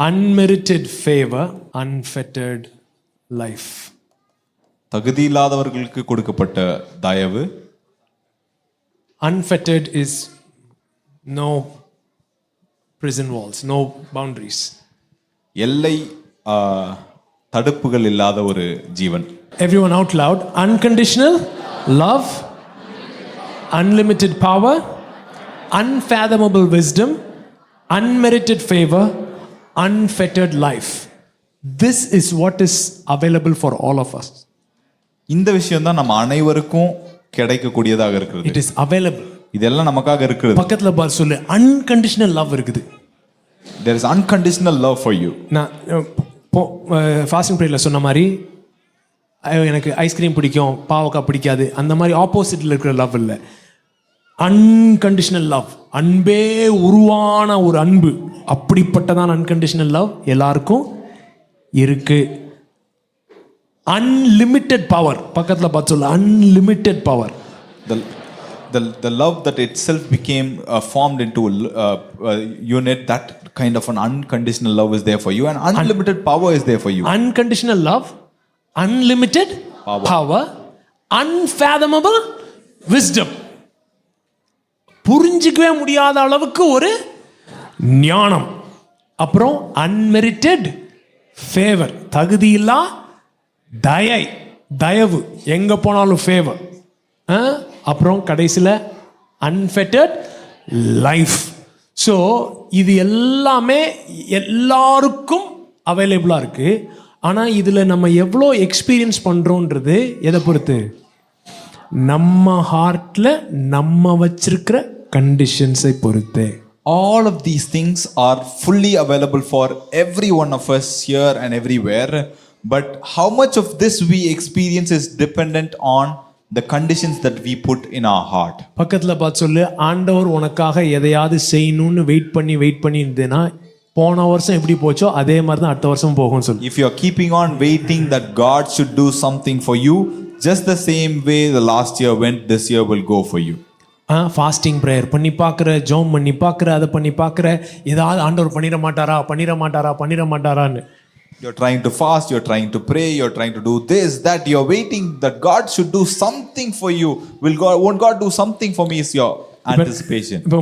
unmerited favor, unfettered life. தகுதி இல்லாதவர்களுக்கு கொடுக்கப்பட்ட தயவு. Unfettered is no prison walls, no boundaries. எல்லை தடுப்புகள் இல்லாத ஒரு ஜீவன். Everyone out loud. Unconditional love, unlimited power, unfathomable wisdom, unmerited favor, unfettered life. This is what is available for all of us. இந்த விஷயம் தான் நம்ம அனைவருக்கும் கிடைக்கக்கூடியதாக இருக்கிறது. It is available. இதெல்லாம் நமக்காக இருக்கிறது. பக்கத்துல பார்த்து சொல்லு, அன்கண்டிஷனல் லவ் இருக்குது. There is unconditional love for you. நான் ஃபாஸ்டிங் ப்ரேயர்ல சொன்ன மாதிரி எனக்கு ஐஸ்கிரீம் பிடிக்கும், பாவக்காய் பிடிக்காது, அந்த மாதிரி ஆப்போசிட்ல இருக்கிற லவ் இல்லை. அன்கண்டிஷனல் லவ், அன்பே உருவான ஒரு அன்பு, அப்படிப்பட்டதான் அன்கண்டிஷனல் லவ் எல்லாருக்கும் இருக்கு. அன்லிமிட்டெட் பவர், பக்கத்தில் பார்த்து சொல்ல, unlimited power. The love that itself became formed into a unit, that kind of an unconditional love is there for you, and unlimited power is there for you. Unconditional love, unlimited power, unfathomable wisdom. புரிஞ்சிக்கவே முடியாத அளவுக்கு ஒரு ஞானம். அப்புறம் unmerited favor, தகுதியில்லா தயவு, எங்க போனாலும் ஃபேவர். அப்புறம் கடைசியில் அன்ஃபெட்டட் லைஃப். ஸோ இது எல்லாமே எல்லாருக்கும் அவைலபிளாக இருக்குது. ஆனால் இதில் நம்ம எவ்வளோ எக்ஸ்பீரியன்ஸ் பண்ணுறோன்றது எதை பொறுத்து? நம்ம ஹார்ட்டில் நம்ம வச்சிருக்கிற கண்டிஷன்ஸை பொறுத்து. All of these things are fully available for every one of us here and everywhere. But how much of this we experience is dependent on the conditions that we put in our heart. பக்கத்துல பார்த்து சொல்லு, ஆண்டவர் உனக்காக எதையாவது செய்யணும்னு வெயிட் பண்ணி இருந்தேன்னா போன வருஷம் எப்படி போச்சோ அதே மாதிரி தான் அடுத்த வருஷம் போகும் சொல்லு. If you are keeping on waiting that God should do something for you, just the same way the last year went, this year will go for you. Fasting prayer பண்ணி பார்க்குற, ஜோம் பண்ணி பார்க்குற, அதை பண்ணி பார்க்குற, ஏதாவது ஆண்டவர் பண்ணிட மாட்டாரான்னு. You're trying to fast, you're trying to pray, you're trying to do this, that, you're waiting that God should do something for you. Won't God do something for me is your anticipation. இப்போ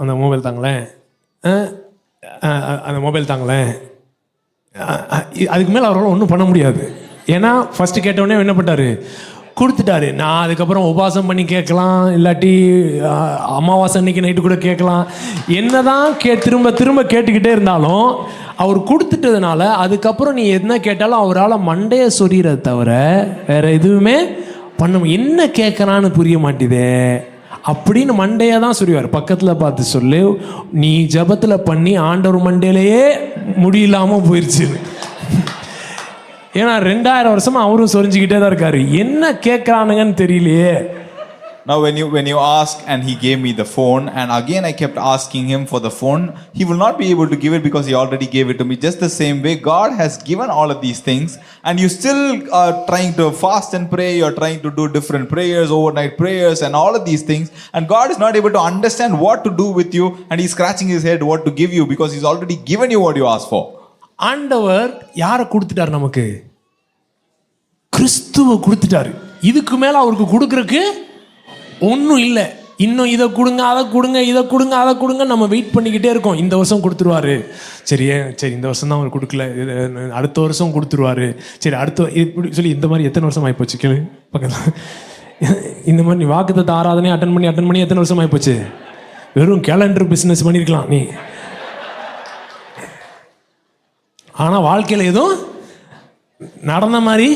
அந்த மொபைல் தாங்களேன், அதுக்கு மேலே அவரால் ஒன்றும் பண்ண முடியாது. ஏன்னா ஃபஸ்ட்டு கேட்டவுடனே என்ன பண்ணிட்டாரு? கொடுத்துட்டாரு. நான் அதுக்கப்புறம் உபாசம் பண்ணி கேட்கலாம், இல்லாட்டி அமாவாசை அன்னைக்கு நைட்டு கூட கேட்கலாம். என்னதான் திரும்ப கேட்டுக்கிட்டே இருந்தாலும் அவர் கொடுத்துட்டதுனால அதுக்கப்புறம் நீ என்ன கேட்டாலும் அவரால் மண்டையை சொறிகிறத தவிர வேற எதுவுமே என்ன கேட்கறான்னு புரிய மாட்டேதே அப்படின்னு மண்டையை தான் சொறிவார். பக்கத்தில் பார்த்து சொல்லு, நீ ஜபத்தில் பண்ணி ஆண்டவர் மண்டையிலேயே முடியலாமல் போயிடுச்சு. ஏன்னா 2000 வருஷமா அவரும் சொரிஞ்சுக்கிட்டே தான் இருக்காரு. என்ன கேட்கறானுங்கன்னு தெரியலையே. Now when you ask and he gave me the phone, and again I kept asking him for the phone, he will not be able to give it because he already gave it to me. Just the same way God has given all of these things, and you still are trying to fast and pray, you're trying to do different prayers, overnight prayers and all of these things, and God is not able to understand what to do with you, and he's scratching his head what to give you because he's already given you what you asked for. ஆண்டவர் யாரை கொடுத்துட்டார்? நமக்கு கிறிஸ்துவை கொடுத்துட்டாரு. இதுக்கு மேல அவருக்கு கொடுக்கறதுக்கு ஒன்றும் இல்லை. இன்னும் இதை கொடுங்க, அதை கொடுங்க நம்ம வெயிட் பண்ணிக்கிட்டே இருக்கோம். இந்த வருஷம் கொடுத்துருவாரு, சரி இந்த வருஷம் தான் அவர் கொடுக்கல, அடுத்த வருஷம் கொடுத்துருவாரு, சரி அடுத்த இப்படி சொல்லி இந்த மாதிரி எத்தனை வருஷம் ஆகிப்போச்சு கேளு. பக்கத்தில் இந்த மாதிரி நீ வாக்குத்தத்த ஆராதனை அட்டன் பண்ணி எத்தனை வருஷம் ஆகிப்போச்சு? வெறும் கேலண்டர் பிஸ்னஸ் பண்ணியிருக்கலாம் நீ. ஆனால் வாழ்க்கையில் எதுவும் நடந்த மாதிரி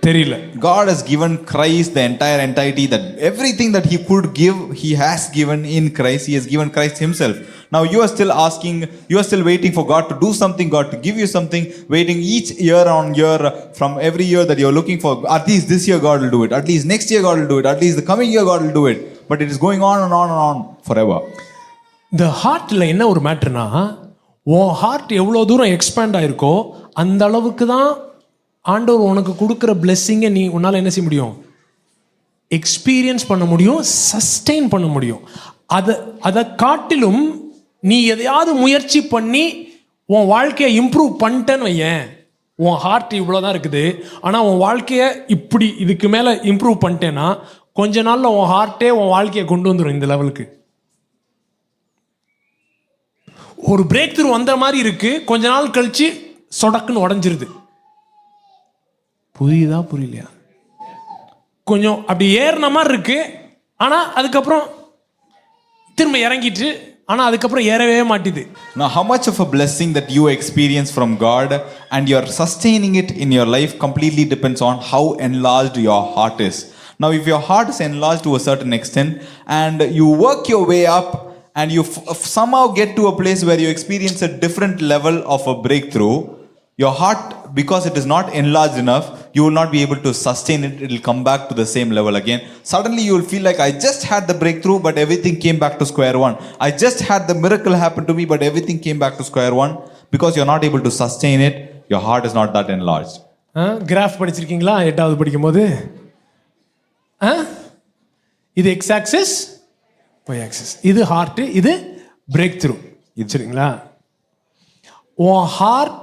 தெரியல. God has given Christ the entire entirety, that everything that he could give, he has given in Christ. He has given Christ himself. Now you are still asking, you are still waiting for God to do something, God to give you something, waiting each year on year, from every year that you are looking for, at least this year God will do it, at least next year God will do it, at least the coming year God will do it. But it is going on and on and on forever. இந்த ஹார்ட்டில் என்ன ஒரு மேட்டர்னா, உன் ஹார்ட் எவ்வளோ தூரம் எக்ஸ்பேண்ட் ஆயிருக்கோ அந்த அளவுக்கு தான் ஆண்டவர் உனக்கு கொடுக்குற பிளெஸ்ஸிங்கை நீ உன்னால் என்ன செய்ய முடியும்? எக்ஸ்பீரியன்ஸ் பண்ண முடியும், சஸ்டெயின் பண்ண முடியும். அதை காட்டிலும் நீ எதையாவது முயற்சி பண்ணி உன் வாழ்க்கையை இம்ப்ரூவ் பண்ணிட்டேன்னு வையேன். உன் ஹார்ட் இவ்வளோ தான் இருக்குது, ஆனால் உன் வாழ்க்கையை இப்படி இதுக்கு மேலே இம்ப்ரூவ் பண்ணிட்டேன்னா கொஞ்ச நாளில் உன் ஹார்ட்டே உன் வாழ்க்கையை கொண்டு வந்துடும் இந்த லெவலுக்கு. ஒரு பிரேக் த்ரூ வந்த மாதிரி இருக்கு, கொஞ்ச நாள் கழிச்சு சொடக்குன்னு உடஞ்சிருது. புரியலையா? கொஞ்சம் அப்படி ஏறின மாதிரி இருக்கு, ஆனால் அதுக்கப்புறம் திரும்ப இறங்கிட்டு, ஆனால் அதுக்கப்புறம் ஏறவே மாட்டுது. Now how much of a blessing that you experience from God and you're sustaining it in your life completely depends on how enlarged your heart is. Now, if your heart is enlarged to a certain extent and you work your way up and you somehow get to a place where you experience a different level of a breakthrough, your heart, because it is not enlarged enough, you will not be able to sustain it. It will come back to the same level again. Suddenly you will feel like, I just had the breakthrough, but everything came back to square one. I just had the miracle happen to me, but everything came back to square one. Because you're not able to sustain it, your heart is not that enlarged. Graph படிச்சிருக்கீங்களா 8வது படிக்கும்போது? இது எக்ஸ் ஆக்சிஸ், ஒய் ஆக்சிஸ். இது ஹார்ட், இது பிரேக் த்ரூ. சரிங்களா? உன் ஹார்ட்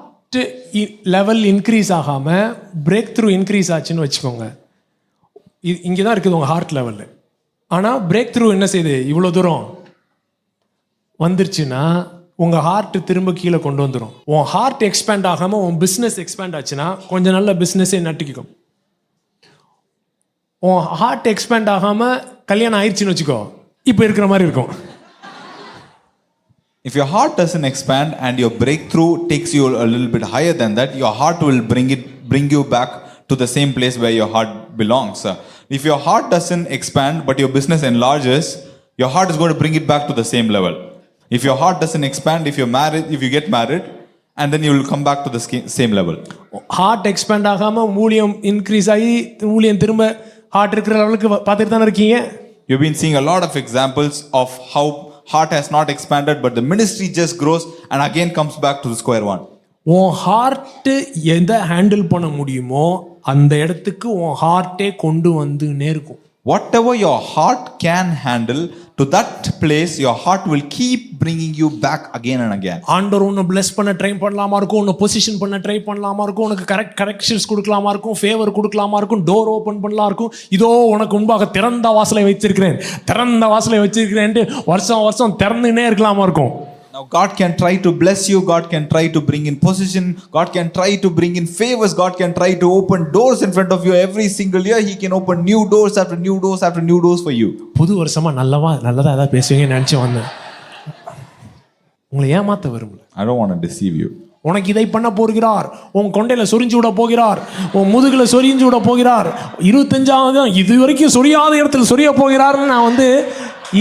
லெவல் இன்க்ரீஸ் ஆகாம பிரேக் த்ரூ இன்க்ரீஸ் ஆச்சுன்னு வச்சுக்கோங்க. இங்கே தான் இருக்குது உங்கள் ஹார்ட் லெவலில். ஆனால் பிரேக் த்ரூ என்ன செய்யுது? இவ்வளோ தூரம் வந்துருச்சுன்னா உங்கள் ஹார்ட் திரும்ப கீழே கொண்டு வந்துடும். உன் ஹார்ட் எக்ஸ்பேண்ட் ஆகாமல் உன் பிஸ்னஸ் எக்ஸ்பேண்ட் ஆச்சுன்னா கொஞ்சம் நல்ல பிஸ்னஸே நட்டுக்கும். உன் ஹார்ட் எக்ஸ்பேண்ட் ஆகாமல் கல்யாணம் ஆயிடுச்சுன்னு வச்சுக்கோ, இப்போ இருக்கிற மாதிரி இருக்கும். If your heart doesn't expand and your breakthrough takes you a little bit higher than that, your heart will bring you back to the same place where your heart belongs. If your heart doesn't expand but your business enlarges, your heart is going to bring it back to the same level. If your heart doesn't expand, if you get married, and then you will come back to the same level. Heart expand ஆகாம மூலியம் இன்க்ரீஸ் ஆகி மூலியம் திரும்ப ஹார்ட் இருக்கிற லெவலுக்கு பார்த்துட்டு தானே இருக்கீங்க. You've been seeing a lot of examples of how heart has not expanded but the ministry just grows and again comes back to the square one. உன் ஹார்ட் எதை ஹேண்டில் பண்ண முடியுமோ அந்த இடத்துக்கு உன் ஹார்ட்டே கொண்டு வந்து நேர்க்கும். Whatever your heart can handle, to that place your heart will keep bringing you back again and again. ஆண்டவர் உன்னை bless பண்ண ட்ரை பண்ணலாமா இருக்கும், உன்னை பொசிஷன் பண்ண ட்ரை பண்ணலாமா இருக்கும், உனக்கு கரெக்ஷன்ஸ் கொடுக்கலாமா இருக்கும், ஃபேவர் கொடுக்கலாமா இருக்கும், டோர் ஓபன் பண்ணலாம் இருக்கும். இதோ உனக்கு முன்பாக திறந்த வாசலை வச்சிருக்கிறேன், திறந்த வாசலை வச்சிருக்கிறேன்ட்டு வருஷம் வருஷம் திறந்துனே இருக்கலாமா இருக்கும். Now God can try to bless you, God can try to bring in position, God can try to bring in favors, God can try to open doors in front of you every single year. He can open new doors after new doors after new doors for you. புது வருஷமா நல்லதா ஏதாவது பேசுவீங்கன்னு நினைச்சு வந்தேன். உங்களை ஏமாத்த விரும்பல. I don't want to deceive you. உனக்கு இதை பண்ண போகிறார், உன் கொண்டையில சொரிஞ்சு விட போகிறார், உன் முதுகுல சொரிஞ்சு விட போகிறார், 25வது இது வரைக்கும் சொரியாத இடத்துல சொரிய போகிறார்னு நான்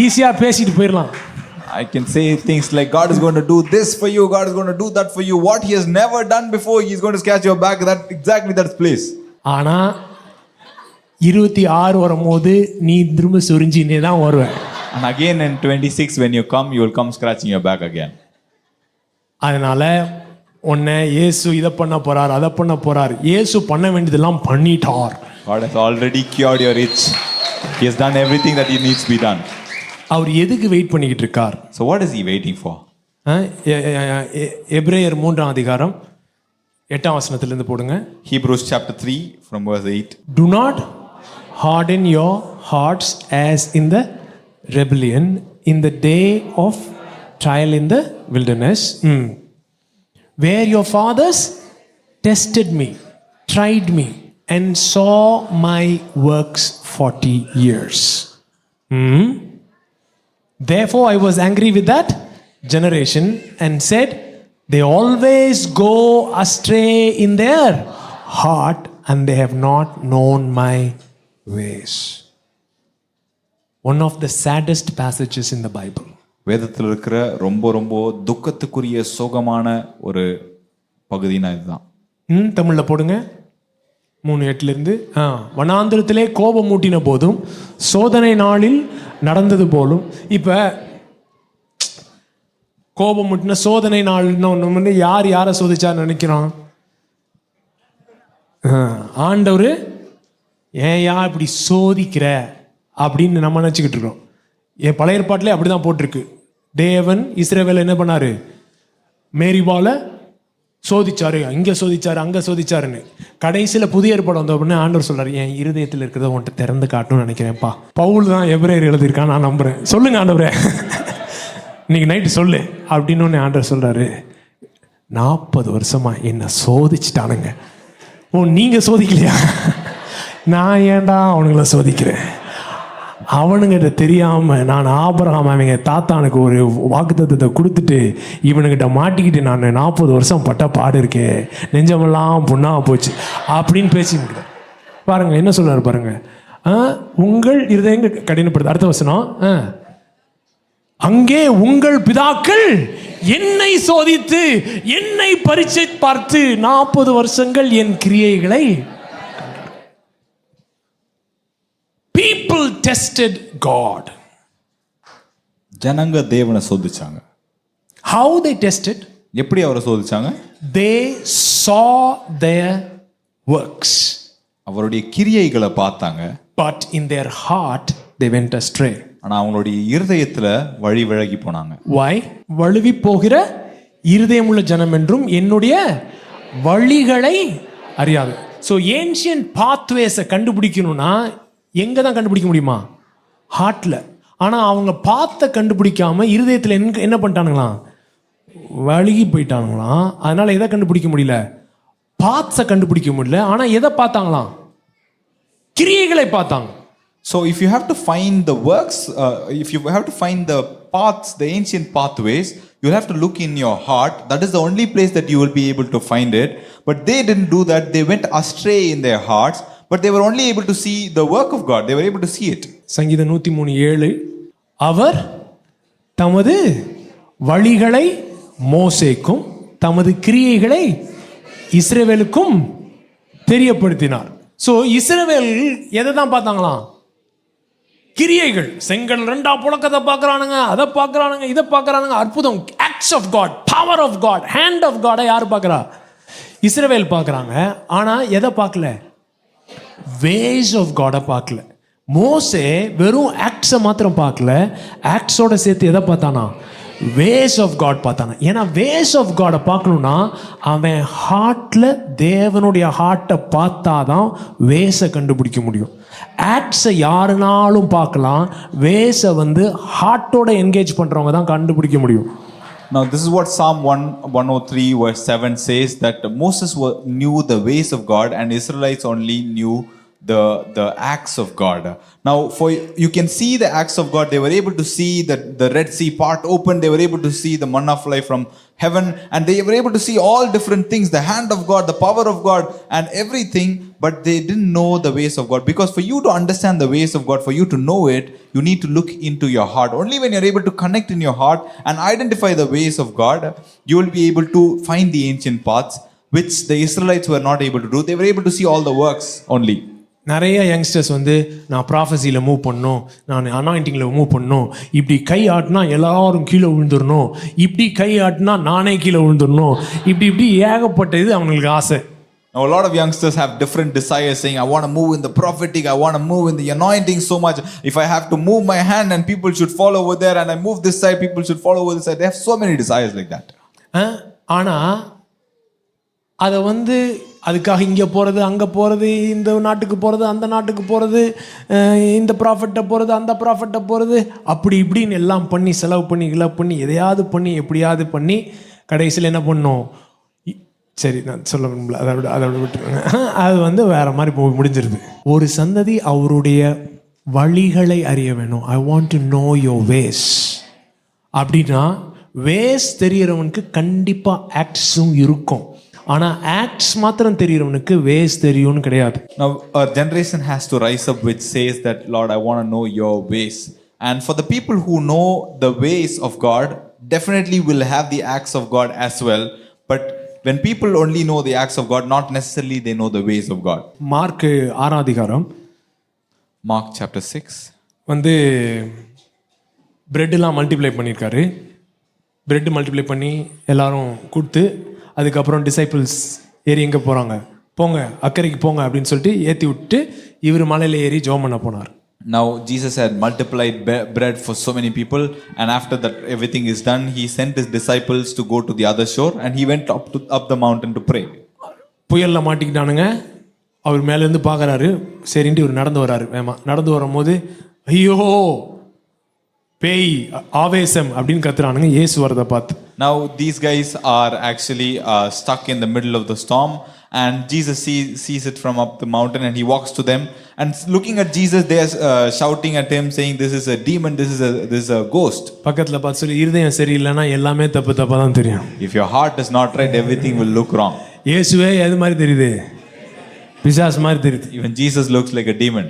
ஈஸியா பேசிட்டு போயிடலாம். I can say things like God is going to do this for you, God is going to do that for you. What he has never done before, he is going to scratch your back exactly that place. ஆனா 26 வரும்போது நீ திரும்ப சொரிஞ்சினே தான் வருவ. And again in 26 when you come, you will come scratching your back again. அதனால உன்னை இயேசு இதை பண்ண போறார், அதை பண்ண போறார். இயேசு பண்ண வேண்டியதெல்லாம் பண்ணிட்டார். God has already cured your itch. He has done everything that he needs to be done. அவர் எதுக்கு வெயிட் பண்ணிக்கிட்டு இருக்கார்? So what is he waiting for? எபிரேயர் 3ஆம் அதிகாரம் 8ஆம் வசனத்திலிருந்து போடுங்க. Hebrews chapter 3 from verse 8. Do not harden your hearts as in the rebellion in the day of trial in the wilderness, where your fathers tested me, tried me, and saw my works 40 years. Therefore I was angry with that generation and said, they always go astray in their heart and they have not known my ways. One of the saddest passages in the Bible. வேதத்தில் இருக்கிற ரொம்ப துக்கத்துக்குரிய சோகமான ஒரு பகுதினா இதுதான். தமிழ்ல போடுங்க. 3:8 வனாந்திரத்திலே கோபம் மூட்டின போதும் சோதனை நாளில் நடந்தது போலும். இப்ப கோபம் மூட்டின சோதனை நாள் யாரை சோதிச்சார் நினைக்கிறான்? ஆண்டவர் ஏயா இப்படி சோதிக்கிற அப்படின்னு நம்ம நினச்சிக்கிட்டு இருக்கோம். என் பழைய ஏற்பாட்டிலே அப்படிதான் போட்டிருக்கு. தேவன் இஸ்ரவேலை என்ன பண்ணாரு? மேரிபால சோதிச்சாரு, இங்க சோதிச்சாரு, அங்க சோதிச்சாருன்னு. கடைசியில் புதிய ஏற்பாடு வந்த உடனே ஆண்டவர் சொல்றாரு, என் இருதயத்தில் இருக்கிறத உன்கிட்ட திறந்து காட்டணும்னு நினைக்கிறேன்ப்பா. பவுல் தான் எபிரேயர் எழுதியிருக்கான், நான் நம்புறேன். சொல்லுங்க ஆண்டவரே, இன்னைக்கு நைட்டு சொல்லு அப்படின்னு ஆண்டவர் சொல்றாரு. 40 வருஷமா என்ன சோதிச்சுட்டானுங்க. நீங்க சோதிக்கலையா? நான் ஏன்டா அவனுங்களை சோதிக்கிறேன்? அவனுங்கிட்ட தெரியாம நான் ஆபிரகாம் அவங்க தாத்தானுக்கு ஒரு வாக்குத்தத்தத்தை கொடுத்துட்டு இவனுக்கிட்ட மாட்டிக்கிட்டு நான் 40 வருஷம் பட்ட பாடு இருக்கேன், நெஞ்சமெல்லாம் புண்ணா போச்சு அப்படின்னு பேசிக்கிட்டு பாருங்க. என்ன சொல்றாரு பாருங்க, உங்கள் இருதயங்கள் கடினப்படுது. அடுத்த வசனம், அங்கே உங்கள் பிதாக்கள் என்னை சோதித்து என்னை பரீட்சை பார்த்து 40 வருஷங்கள் என் கிரியைகளை. People tested God. ஜனங்க தேவனை சோதிச்சாங்க. How they tested? எப்படி அவரை சோதிச்சாங்க? They saw their works. அவருடைய கிரியைகளை பார்த்தாங்க. But in their heart they went astray. ஆனா அவங்களுடைய இருதயத்துல வழி விலகி போனாங்க. Why? வழுவி போகிற இருதயமுள்ள ஜனம் என்றும் என்னுடைய வழிகளை அறியாது. So ancient pathways கண்டுபிடிக்கணும்னா எங்க தான் கண்டுபிடிக்க முடியுமா? ஹார்ட்ல. ஆனா அவங்க பார்த்த கண்டுபிடிக்காம இருதயத்துல என்ன பண்ணிட்டானுங்களாம்? வழுகி போயிட்டானுங்களாம். அதனால எதை கண்டுபிடிக்க முடியல? பாத்ஸை கண்டுபிடிக்க முடியல. ஆனா எதை பார்த்தாங்களாம்? கிரியைகளை பார்த்தாங்க. So if you have to find the works, if you have to find the paths, the ancient pathways, you'll have to look in your heart. That is the only place that you will be able to find it. But they didn't do that. They went astray in their hearts, but they were only able to see the work of God. They were able to see it. சங்கீதம் 103:7, அவர் தமது வழிகளை மோசேக்கும் தமது கிரியைகளை இஸ்ரவேலுக்கும் தெரியப்படுத்தினார். ஸோ இஸ்ரவேல் எதை தான் பார்த்தாங்களாம்? கிரியைகள். செங்கல் 2 புழக்கத்தை பார்க்குறானுங்க, அதை பார்க்குறானுங்க, இதை பார்க்குறானுங்க. அற்புதம், acts of God, power of God, hand of காடை யார் பார்க்குறா? இஸ்ரவேல் பார்க்குறாங்க. ஆனால் எதை பார்க்கல? வேஸ் ஆஃப் காடை பார்க்கல. மோசே வெறும் ஆக்ட்ஸை மாத்திரம் பார்க்கல, ஆக்ட்ஸோட சேர்த்து எதை பார்த்தானா? வேஸ் ஆஃப் காட் பார்த்தானா. ஏன்னா வேஸ் ஆஃப் காடை பார்க்கணும்னா அவன் ஹார்ட்ல தேவனுடைய ஹார்ட்டை பார்த்தாதான் வேஸை கண்டுபிடிக்க முடியும். ஆக்ட்ஸை யாருனாலும் பார்க்கலாம், வேஸை ஹார்ட்டோட என்கேஜ் பண்றவங்க தான் கண்டுபிடிக்க முடியும். Now this is what Psalm 103 verse 7 says, that Moses knew the ways of God and Israelites only knew the acts of God. Now for you can see the acts of God. They were able to see that the Red Sea part open. They were able to see the manna fly from heaven, and they were able to see all different things, the hand of God, the power of God and everything. But they didn't know the ways of God, because for you to understand the ways of God, for you to know it, you need to look into your heart. Only when you're able to connect in your heart and identify the ways of God, you will be able to find the ancient paths which the Israelites were not able to do. They were able to see all the works only. நிறைய யங்ஸ்டர்ஸ் நான் ப்ராஃபஸியில் மூவ் பண்ணணும், நான் அனாயிண்டிங்கில் மூவ் பண்ணணும், இப்படி கை ஆட்டினா எல்லாரும் கீழே விழுந்துடணும், இப்படி கை ஆட்டினா நானே கீழே விழுந்துடணும், இப்படி ஏகப்பட்ட இது அவங்களுக்கு ஆசை. Now a lot of youngsters have different desires, saying, I want to move in the prophetic, I want to move in the anointing so much. If I have to move my hand and people should follow over there, and I move this side, people should follow over this side. They have so many desires like that. ஆனால் அதை அதுக்காக இங்கே போகிறது, அங்கே போகிறது, இந்த நாட்டுக்கு போகிறது, அந்த நாட்டுக்கு போகிறது, இந்த ப்ராஃபிட்டை போகிறது, அந்த ப்ராஃபிட்டை போகிறது, அப்படி இப்படின்னு எல்லாம் பண்ணி செலவு பண்ணி பண்ணி எதையாவது பண்ணி எப்படியாவது பண்ணி கடைசியில் என்ன பண்ணோம்? சரி, நான் சொல்ல முடியல, அதை விட்டுருங்க. அது வேற மாதிரி முடிஞ்சிருது. ஒரு சந்ததி அவருடைய வழிகளை அறிய வேணும். I want to know your ways. அப்படின்னா வேஸ் தெரியறவனுக்கு கண்டிப்பாக ஆக்ட்ஸும் இருக்கும். ஆனால் ஆக்ட்ஸ் மாத்திரம் தெரியறவனுக்கு வேஸ் தெரியும்னு கிடையாது. Now a generation has to rise up which says that, Lord, I want to know your ways. And for the people who know the ways of God, definitely will have the acts of God as well. But when people only know the acts of God, not necessarily they know the ways of God. Mark 6ஆம் அதிகாரம், Mark chapter 6. பிரெட்லாம் மல்டிப்ளை பண்ணியிருக்காரு. பிரெட் மல்டிப்ளை பண்ணி எல்லாரும் கொடுத்து, அதுக்கப்புறம் டிசைபிள்ஸ் ஏறி எங்கே போகிறாங்க? போங்க, அக்கறைக்கு போங்க அப்படின்னு சொல்லிட்டு ஏற்றி விட்டு இவர் மலையில் ஏறி ஜெபம் பண்ண போனார். Now Jesus had multiplied bread for so many people, and after that everything is done, he sent his disciples to go to the other shore, and he went up the mountain to pray. புயலில் மாட்டிக்கிட்டானுங்க. அவர் மேலேருந்து பார்க்குறாரு. சரின்ட்டு இவர் நடந்து வராரு. நடந்து வரும்போது ஐயோ பேய் ஆவேசம் அப்படின்னு கத்துறானுங்க இயேசு வரதை பார்த்து. Now these guys are actually stuck in the middle of the storm, and Jesus sees it from up the mountain, and he walks to them, and looking at Jesus, they are shouting at him, saying, this is a demon, this is a ghost. பக்கத்துல பார்த்து சொல்லி, இருதயம் சரியில்லைன்னா எல்லாமே தப்பா தான் தெரியும். If your heart is not right, everything will look wrong. இயேசுவே எது மாதிரி தெரியுது? பிசாசு மாதிரி தெரியுது. Even Jesus looks like a demon.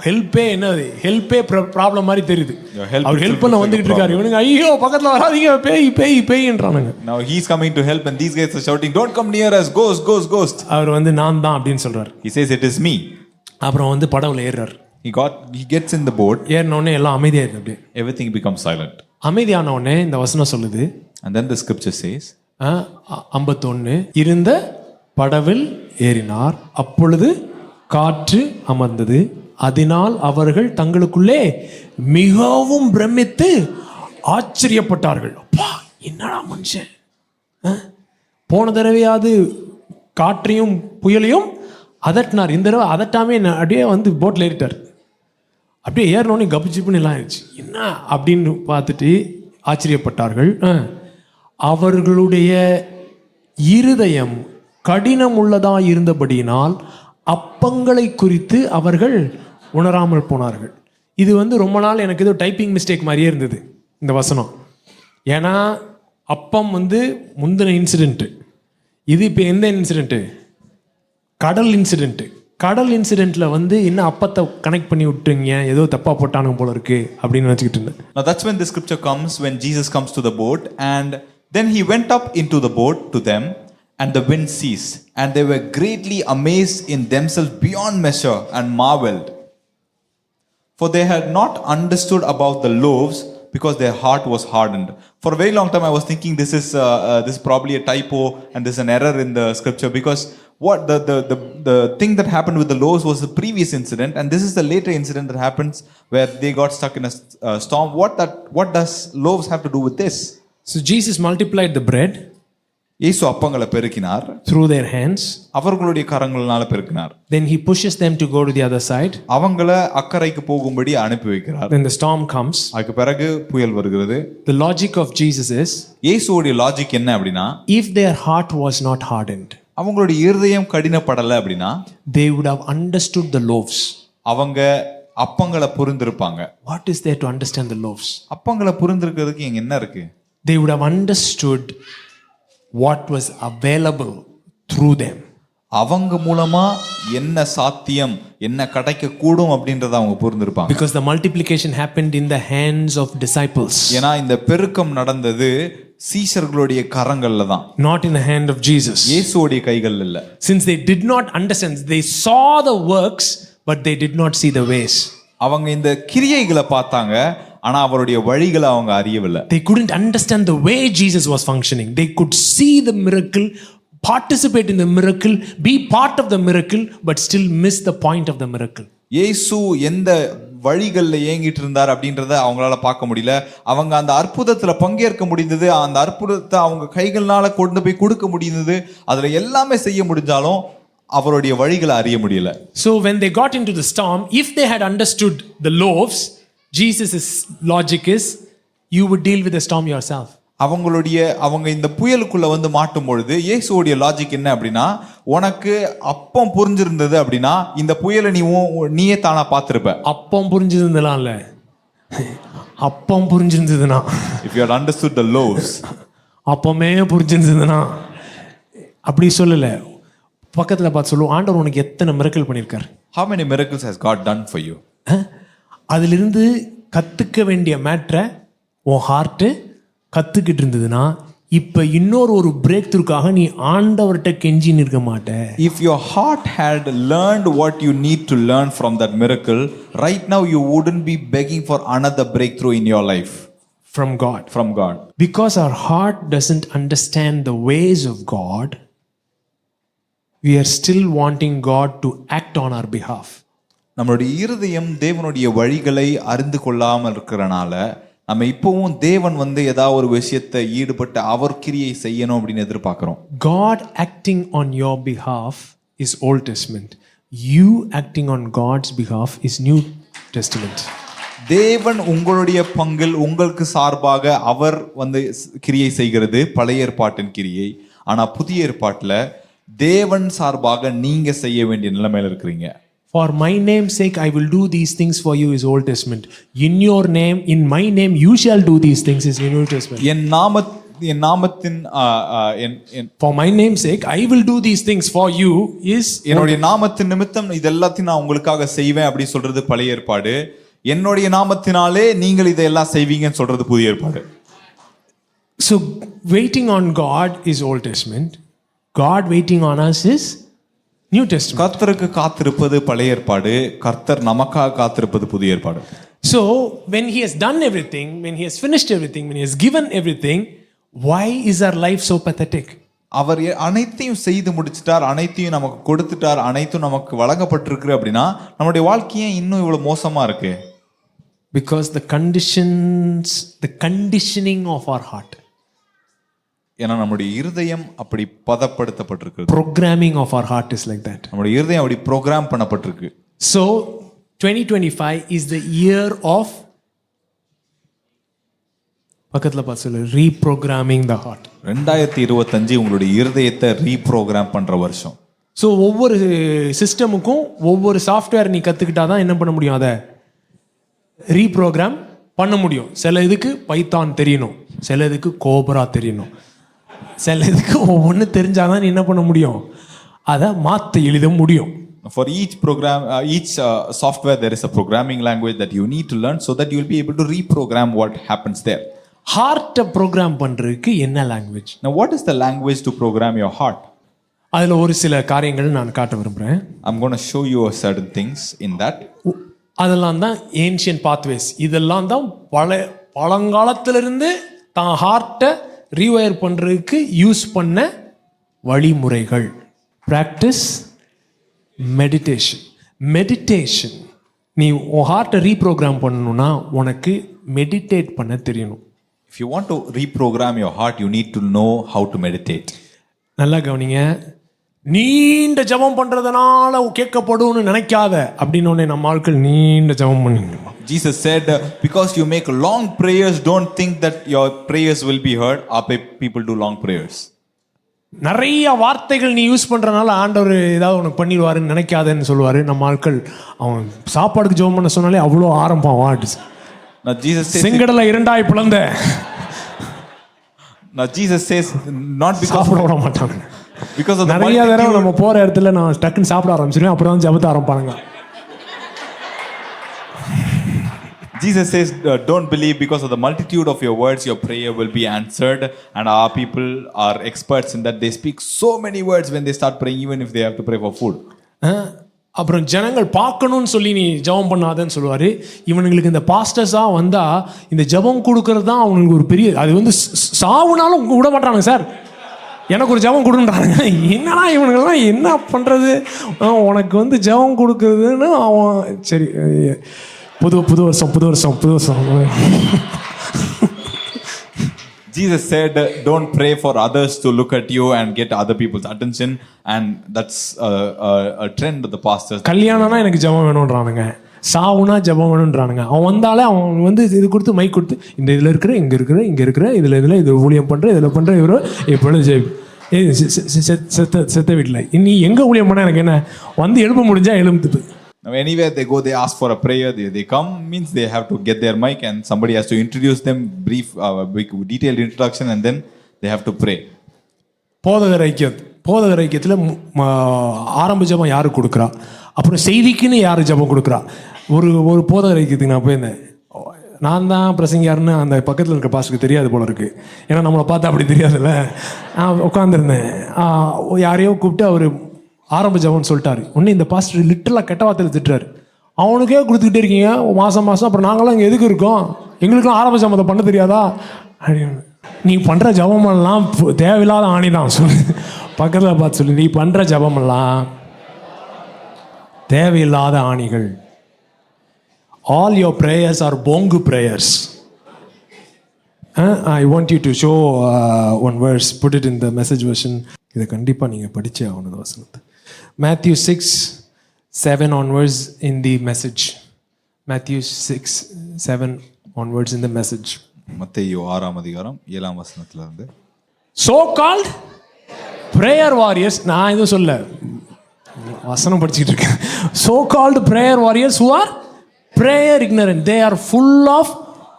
ஹெல்ப்பே என்னது ஹெல்ப்பே ப்ராப்ளம் மாதிரி தெரியுது. Your help அவர் ஹெல்ப் பண்ண itself is like a வந்துகிட்டு இருக்காரு. இவனுங்க ஐயோ பக்கத்துல வராதீங்க பேய்ன்றானுங்க. Now he's coming to help and these guys are shouting, don't come near us, ghost. அவர் நான் தான் அப்படின்னு சொல்றாரு. He says it is me. அப்புறம் படவுல ஏறுறாரு. He gets in the boat. ஏறின உடனே எல்லாம் அமைதியா இருக்கு. அப்படியே Everything becomes silent. அமைதியான உடனே இந்த வசனம் சொல்லுது, And then the scripture says, 51 இருந்த படவில் ஏறினார், அப்பொழுது காற்று அமர்ந்தது, அதனால் அவர்கள் தங்களுக்குள்ளே மிகவும் பிரமித்து ஆச்சரியப்பட்டார்கள். அப்பா என்னடா மனுஷன், போன தடவையாவது காற்றையும் புயலையும் அதட்டினார், இந்த தடவை அதட்டாமே அப்படியே போட்டில் ஏறிட்டார். அப்படியே ஏறினோடனே கப்புச்சிப்புன்னு எல்லாம் ஆயிடுச்சு. என்ன அப்படின்னு பார்த்துட்டு ஆச்சரியப்பட்டார்கள். அவர்களுடைய இருதயம் கடினம் உள்ளதாக இருந்தபடியினால் அப்பங்களை குறித்து அவர்கள் உணராமல் போனார்கள். இது ரொம்ப நாள் எனக்கு ஏதோ டைப்பிங் மிஸ்டேக் மாதிரியே இருந்தது இந்த வசனம். ஏன்னா அப்பம் முந்தின இன்சிடென்ட்டு, இது இப்போ எந்த இன்சிடென்ட்டு? கடல் இன்சிடென்ட்டு. கடல் இன்சிடென்ட்ல என்ன அப்பத்தை கனெக்ட் பண்ணி விட்டுங்க, ஏதோ தப்பா போட்டானுங்க போல இருக்கு அப்படின்னு நினைச்சிட்டு இருந்தேன். Now that's when the scripture comes, when Jesus comes to the boat, and then he went up into the boat to them, and the wind ceased, and they were greatly amazed in themselves beyond measure and marveled, for they had not understood about the loaves, because their heart was hardened. For a very long time I was thinking this is probably a typo and there's an error in the scripture, because what the thing that happened with the loaves was the previous incident, and this is the later incident that happens where they got stuck in a storm. What does loaves have to do with this? So Jesus multiplied the bread, இயேசு அப்பங்களை பெருக்கினார், through their hands, அவர்களுடைய கரங்களால பெருக்கினார். Then he pushes them to go to the other side, அவங்களை அக்கறைக்கு போகும்படி அனுப்பி வைக்கிறார். Then the storm comes. அதுக்கு பிறகு புயல் வருகிறது. The logic of Jesus is, இயேசுவோட லாஜிக் என்ன அப்படினா, if their heart was not hardened, அவங்களுடைய இருதயம் கடினப்படல அப்படினா, they would have understood the loaves. அவங்க அப்பங்களை புரிந்திருப்பாங்க. What is there to understand the loaves? அப்பங்களை புரிந்திருக்கிறதுக்கு இங்க என்ன இருக்கு? They would have understood what was available through them. அவங்க மூலமா என்ன சாத்தியம், என்ன கிடைக்க கூடும் அப்படின்றத அவங்க புரிந்திருப்பாங்க. Because the multiplication happened in the hands of disciples. ஏனா இந்த பெருக்கம் நடந்தது சீஷர்களுடைய கரங்கள்ல தான், not in the hand of Jesus. இயேசுவோட கைகள் இல்ல. Since they did not understand, they saw the works but they did not see the ways. அவங்க இந்த கிரியைகளை பார்த்தாங்க, ஆனா அவருடைய வழிகளை அவங்க அறியவில்லை. They couldn't understand the way Jesus was functioning. They could see the miracle, participate in the miracle, be part of the miracle, but still miss the point of the miracle. இயேசு எந்த வழிகளில் இயங்கிட்டு இருந்தார் அப்படின்றத அவங்களால பார்க்க முடியல. அவங்க அந்த அற்புதத்துல பங்கேற்க முடிந்தது, அந்த அற்புதத்தை அவங்க கைகள்னால கொண்டு போய் கொடுக்க முடிந்தது, அதுல எல்லாமே செய்ய முடிஞ்சாலும் அவருடைய வழிகளை அறிய முடியல. So when they got into the storm, if they had understood the loaves, Jesus' logic is, you would deal with the storm yourself. அவங்க இந்த புயலுக்குள்ள மாட்டும் பொழுது இயேசுவோட லாஜிக் என்ன அப்படின்னா, உனக்கு அப்பம் புரிஞ்சிருந்தது அப்படின்னா இந்த புயலை நீயே தானா பார்த்திருப்ப. அப்பம் புரிஞ்சிருந்தலாம் இல்ல, அப்பம் புரிஞ்சிருந்ததுனா, if you had understood the loaves, அப்பமே புரிஞ்சிருந்ததுனா அப்படி சொல்லல. பக்கத்துல பார்த்து சொல்லுவோம், ஆண்டவர் உனக்கு எத்தனை மிரக்கல் பண்ணியிருக்கார். How many miracles has God done for you? அதிலிருந்து கத்துக்க வேண்டிய மேட்ரை உன் ஹார்ட்டு கத்துக்கிட்டு இருந்ததுன்னா, இப்ப இன்னொரு ஒரு பிரேக் த்ரூக்காக நீ ஆண்டவர்கிட்ட கெஞ்சி நிற்க மாட்ட. If your heart had learned what you need to learn from that miracle, right now you wouldn't be begging for another breakthrough in your life from God. From God. Because our heart doesn't understand the ways of God, we are still wanting God to act on our behalf. நம்மளுடைய இருதயம் தேவனுடைய வழிகளை அறிந்து கொள்ளாமல் இருக்கிறனால நம்ம இப்பவும் தேவன் ஏதாவது ஒரு விஷயத்தை ஈடுபட்டு அவர் கிரியை செய்யணும் அப்படின்னு எதிர்பார்க்கிறோம். God acting on your behalf is Old Testament. You acting on God's behalf is New Testament. தேவன் உங்களுடைய பங்கில் உங்களுக்கு சார்பாக அவர் கிரியை செய்கிறது பழைய ஏற்பாட்டின் கிரியை. ஆனா புதிய ஏற்பாட்டுல தேவன் சார்பாக நீங்க செய்ய வேண்டிய நிலைமையில இருக்கிறீங்க. For my name's sake I will do these things for you is Old Testament. In your name, in my name you shall do these things is New Testament. என் என் நாமத்தின் for my name's sake I will do these things for you is என்னுடைய நாமத்தின் நிமித்தம் இது எல்லாத்தையும் நான் உங்களுக்காக செய்வேன் அப்படி சொல்றது பழைய ஏற்பாடு. என்னுடைய நாமத்தினாலே நீங்கள் இதெல்லாம் செய்வீங்கன்னு சொல்றது புதிய ஏற்பாடு. So waiting on God is Old Testament. God waiting on us is New Testament. கர்த்தருக்கு காத்திருப்பது பழைய ஏற்பாடு, கர்த்தர் நமக்காக காத்திருப்பது புதிய ஏற்பாடு. So when he has done everything, when he has finished everything, when he has given everything, why is our life so pathetic? அவர் அனைத்தையும் செய்து முடிச்சிட்டார், அனைத்தையும் நமக்கு கொடுத்துட்டார், அனைத்தும் நமக்கு வழங்கப்பட்டிருக்கு அப்படின்னா நம்முடைய வாழ்க்கையே இன்னும் இவ்வளவு மோசமா இருக்கு. Because the conditioning of our heart, ஏன்னா நம்முடைய இருதயம் அப்படி பதப்படுத்தப்பட்டிருக்கு. Programming of our heart is like that. நம்முடைய இருதயம் அப்படி ப்ரோக்ராம் பண்ணப்பட்டிருக்கு. So 2025 is the year of பக்கத்துல பார்த்து சொல்லு, reprogramming the heart. 2025 உங்களுடைய இருதயத்தை ரீப்ரோக்ராம் பண்ற வருஷம். ஸோ ஒவ்வொரு சிஸ்டமுக்கும் ஒவ்வொரு சாஃப்ட்வேர் நீ கற்றுக்கிட்டாதான் என்ன பண்ண முடியும், அதை ரீப்ரோக்ராம் பண்ண முடியும். சில இதுக்கு பைத்தான் தெரியணும், சில இதுக்கு கோபரா தெரியணும், சில இதுக்கு ஒவ்வொன்று தெரிஞ்சாதான் நீ என்ன பண்ண முடியும், அதை மாற்ற எழுத முடியும். For each program, each software, there is a programming language that you need to learn so that you will be able to reprogram what happens there. ஹார்ட்டை ப்ரோக்ராம் பண்ணுறதுக்கு என்ன language? Now, what is the language to program your heart? அதில் ஒரு சில காரியங்கள் நான் காட்ட விரும்புகிறேன். I'm going to show you certain things in that. அதெல்லாம் தான் ஏன்ஷியன் பாத்வேஸ். இதெல்லாம் தான் பழங்காலத்திலிருந்து தான் ஹார்ட்டை ரீவயர் பண்ணுறதுக்கு யூஸ் பண்ண வழிமுறைகள். Practice, meditation. நீ உன் ஹார்ட்டை ரீப்ரோக்ராம் பண்ணணும்னா உனக்கு மெடிடேட் பண்ண தெரியணும். If you want to reprogram your heart, you need to know how to meditate. நல்லா கவனிங்க. நீண்ட ஜபம் பண்றதுனால கேட்கப்படும்னு நினைக்காத அப்படின்னு நம்ம ஆட்கள் நீண்ட ஜபம் பண்ணுங்க. Jesus said, because you make long prayers, don't think that your prayers will be heard. People do long prayers. நிறைய வார்த்தைகள் நீ யூஸ் பண்றதுனால ஆண்டவர் ஏதாவது உனக்கு பண்ணிடுவாருன்னு நினைக்காதன்னு சொல்லுவாரு. நம்ம ஆட்கள் அவன் சாப்பாடுக்கு ஜெபம் பண்ண சொன்னாலே அவ்வளோ ஆரம்பம் வாட்டு. Now Jesus says, செங்கடலை இரண்டாய் பிளந்த. Now Jesus says, not because சாப்பிட விட மாட்டாங்க. Because of the நிறைய தடவை நம்ம போற இடத்துல நான் டக்குன்னு சாப்பிட ஆரம்பிச்சிருவேன், அப்புறம் தான் ஜெபத்தை ஆரம்பிப்பாங்க. Jesus says, don't believe because of the multitude of your words, your prayer will be answered. And our people are experts in that. They speak so many words when they start praying, even if they have to pray for food. அப்புறம் ஜனங்கள் பார்க்கணும்னு சொல்லி நீ ஜெபம் பண்ணாதன்னு சொல்லுவாரு. இவனுங்களுக்கு இந்த பாஸ்டர்ஸாக வந்தா இந்த ஜெபம் கொடுக்கறது தான் அவனுக்கு ஒரு பெரிய, அது வந்து சாவுனாலும் விட மாட்டானுங்க. சார் எனக்கு ஒரு ஜெபம் கொடுன்றானுங்க. என்னடா இவனுங்கெல்லாம் என்ன பண்ணுறது, உனக்கு வந்து ஜெபம் கொடுக்குறதுன்னு அவன் சரி புது வருஷம். Jesus said, don't pray for others to look at you and get other people's attention. And that's a trend of the pastors. கல்யாணம்னா எனக்கு ஜெபம் வேணும்ன்றானுங்க, சாவுனா ஜெபம் வேணும்ன்றானுங்க. அவன் வந்தாலே அவன் வந்து இது கொடுத்து மைக் கொடுத்து இந்த இதில் இருக்கிற இங்கே இருக்கிற இதில் இது ஊழியம் பண்ணுற இதில் பண்ணுற இவரோ எப்பொழுது செத்த வீட்டில் நீ எங்கே ஊழியம் பண்ண எனக்கு என்ன, வந்து எழுப்ப முடிஞ்சா எழுந்துட்டு. Now anywhere they go, they ask for a prayer. They come means they have to get their mic and somebody has to introduce them, brief, detailed introduction, and then they have to pray. போதகர் ஐக்கியத்தில் ஆரம்ப ஜெபம் யாரு கொடுக்குறா, அப்புறம் செய்திக்குன்னு யாரு ஜெபம் கொடுக்குறா. ஒரு போதகர் ஐக்கியத்துக்கு நான் போயிருந்தேன். நான் தான் பிரசங்கியாருன்னு அந்த பக்கத்தில் இருக்க பாஸ்டருக்கு தெரியாது போல இருக்கு, ஏன்னா நம்மளை பார்த்தா அப்படி தெரியாதுல்ல. நான் உட்காந்துருந்தேன், யாரையோ கூப்பிட்டு அவர் ஆரம்ப ஜெபம்னு சொல்லிட்டாரு. ஒன்று இந்த பாஸ்டர் லிட்டரலாக கெட்ட வார்த்தையில் திட்டுறாரு. அவனுக்கே கொடுத்துக்கிட்டே இருக்கீங்க மாதம், அப்புறம் நாங்களாம் இங்கே எதுக்கு இருக்கோம், எங்களுக்குலாம் ஆரம்ப ஜெபத்தை பண்ண தெரியாதா அப்படின்னு. நீ பண்ணுற ஜெபமெல்லாம் தேவையில்லாத ஆணி தான் சொல்லு, பக்கத்தில் பார்த்து சொல்லு, நீ பண்ணுற ஜெபமெல்லாம் தேவையில்லாத ஆணிகள். All your prayers are bongu prayers. I want you to show one verse, put it in the message version. இதை கண்டிப்பாக நீங்கள் படிச்சே ஆகணும் வசனத்தை. Matthew 6:7 onwards in the message. Matthew 6:7 onwards in the message. மத்தேயு 6:7 So called prayer warriors, நான் எதுவும் சொல்ல, வசனம் படிச்சுட்டு இருக்கேன். So called prayer warriors who are prayer ignorant, they are full of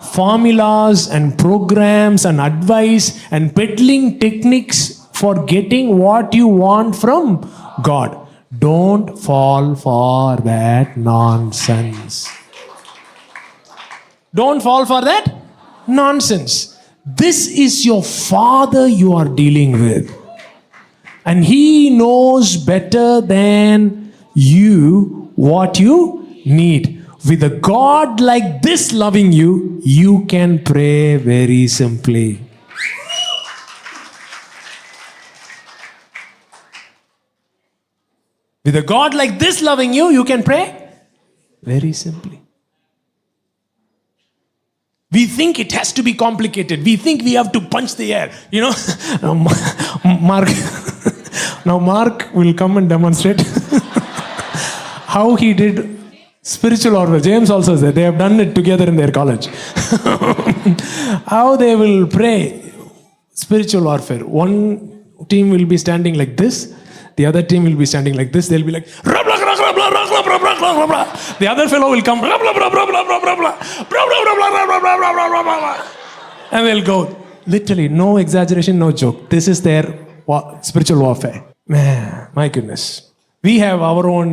formulas and programs and advice and peddling techniques for getting what you want from God. Don't fall for that nonsense. Don't fall for that nonsense. This is your Father you are dealing with. And He knows better than you what you need. With a God like this loving you, you can pray very simply. With a God like this loving you, you can pray very simply. We think it has to be complicated. We think we have to punch the air. You know, Mark will come and demonstrate how he did spiritual warfare. James also said they have done it together in their college. How they will pray spiritual warfare. One team will be standing like this. The other team will be standing like this. They'll be like, blah, blah, blah, blah, blah, blah, blah, blah, blah, blah, blah. The other fellow will come, blah, blah, blah, blah, blah, blah, blah, blah, blah, blah, blah, blah, blah, blah, blah, blah, blah, blah. And they'll go. Literally, no exaggeration, no joke. This is their spiritual warfare. Man, my goodness. We have our own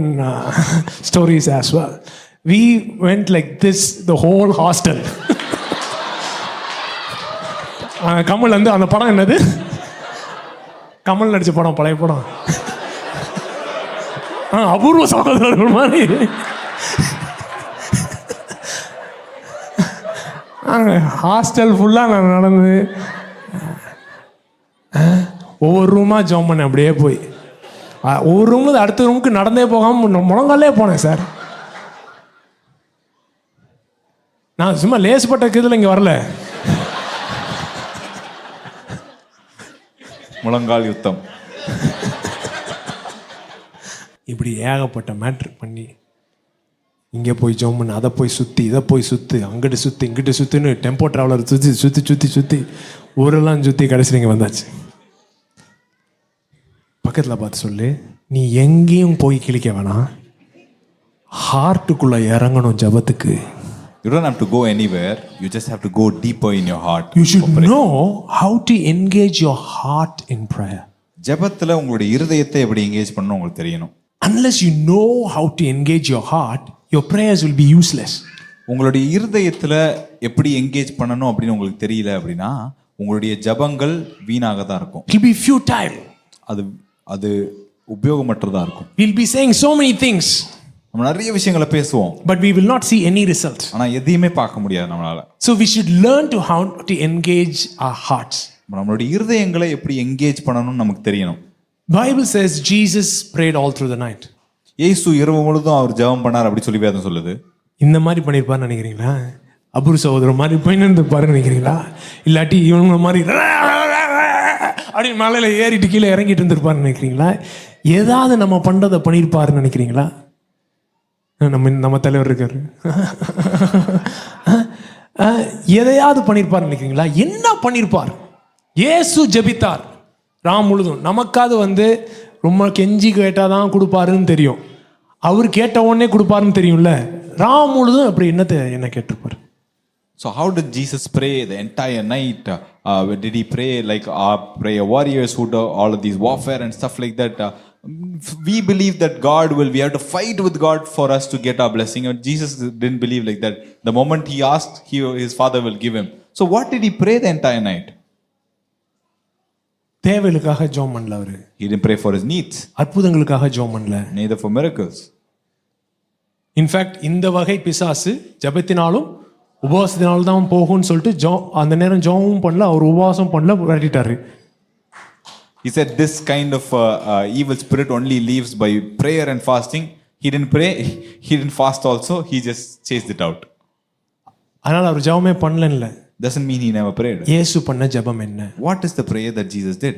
stories as well. We went like this, the whole hostel. Kamal வந்து அந்த படம் என்னது? கமல் நடிச்ச படம், பழைய படம். அபூர்வ சகோதரர்கள் மாதிரி ஹாஸ்டல் ஃபுல்லாக நான் நடந்து ஒவ்வொரு ரூமாக ஜாம் பண்ணேன். அப்படியே போய் ஒவ்வொரு ரூம்ல அடுத்த ரூமுக்கு நடந்தே போகாமல் முழங்காலே போனேன் சார். நான் சும்மா லேசுப்பட்ட இதில் இங்கே வரல. முழங்கால் யுத்தம். இப்படி ஏகப்பட்ட மேட்ரு பண்ணி இங்கே போய் ஜோம் பண்ணு, அதை போய் சுற்றி, இதை போய் சுற்று, அங்கிட்டு சுற்றி இங்கிட்டு சுற்றுன்னு டெம்போ ட்ராவலர் சுற்றி சுற்றி சுற்றி சுற்றி ஊரெல்லாம் சுற்றி கடைசி இங்கே வந்தாச்சு. பக்கத்தில் பார்த்து சொல்லு, நீ எங்கேயும் போய் கிழிக்க வேணாம், ஹார்ட்டுக்குள்ளே இறங்கணும் ஜபத்துக்கு. You don't have to go anywhere. You just have to go deeper in your heart. You should know how to engage your heart in prayer. ஜெபத்துல உங்களுடைய இருதயத்தை எப்படி எங்கேஜ் பண்ணனும் உங்களுக்கு தெரியணும். Unless you know how to engage your heart, your prayers will be useless. உங்களுடைய இருதயத்துல எப்படி எங்கேஜ் பண்ணனும் அப்படினு உங்களுக்கு தெரியல அப்படினா உங்களுடைய ஜெபங்கள் வீணாக தான் இருக்கும். It will be futile. அது உபயோகமற்றதா இருக்கும். We'll be saying so many things. நம்ம நிறைய விஷயங்களை பேசுவோம். But we will not see any result. ஆனா எதையுமே பார்க்க முடியாது நம்மளால. So we should learn how to engage our hearts. நம்மளுடைய இருதயங்களை எப்படி எங்கேஜ் பண்ணனும் நமக்கு தெரியணும். Bible says Jesus prayed all through the night. இயேசு இரவு முழுதும் அவர் ஜெபம் பண்ணார் அப்படி சொல்லி வேதம் சொல்லுது. இந்த மாதிரி பண்ணிருப்பார்னு நினைக்கிறீங்களா? அபூர் சகோதரர் மாதிரி போயின்னு பாருன்னு நினைக்கிறீங்களா? இல்லாட்டி இவங்க மாதிரி அப்படி மலையில ஏறிட்டு கீழே இறங்கிட்டு இருந்திருப்பாருன்னு நினைக்கிறீங்களா? ஏதாவது நம்ம பண்றதை பண்ணியிருப்பாருன்னு நினைக்கிறீங்களா? நம்ம தலைவர் இருக்காரு, எதையாவது பண்ணியிருப்பார் நினைக்கிறீங்களா? என்ன பண்ணியிருப்பார்? இயேசு ஜெபித்தார் ராம் முழுதும். நமக்காவது ரொம்ப கெஞ்சி கேட்டாதான் கொடுப்பாருன்னு தெரியும், அவர் கேட்ட உடனே கொடுப்பாருன்னு தெரியும்ல. ராம் முழுதும் அப்படி என்ன கேட்டிருப்பார்? So how did Jesus pray the entire night? Did he pray like our prayer warriors who do all of these warfare and stuff like that? We believe that we have to fight with God for us to get our blessing. And Jesus didn't believe like that. The moment he asked, his father will give him. So what did he pray the entire night? தேவைகளுக்காக ஜெபம் பண்ணல அவரு. He didn't pray for his needs. அற்புதங்களுக்காக ஜெபம் பண்ணல. Neither for miracles. In fact, இந்த வகை பிசாசு ஜெபத்தினாலும் உபவாசத்தினாலும் தான் போகும்னு சொல்லிட்டு அந்த நேரம் ஜெபமும் பண்ணல, அவர் உபவாசம் பண்ணல, விரட்டிட்டாரு. He said this kind of evil spirit only leaves by prayer and fasting. He didn't pray, he didn't fast also, he just chased it out. அதனால அவர் ஜெபமே பண்ணல. Doesn't mean he never prayed. இயேசு பண்ண ஜெபம் என்ன? What is the prayer that Jesus did?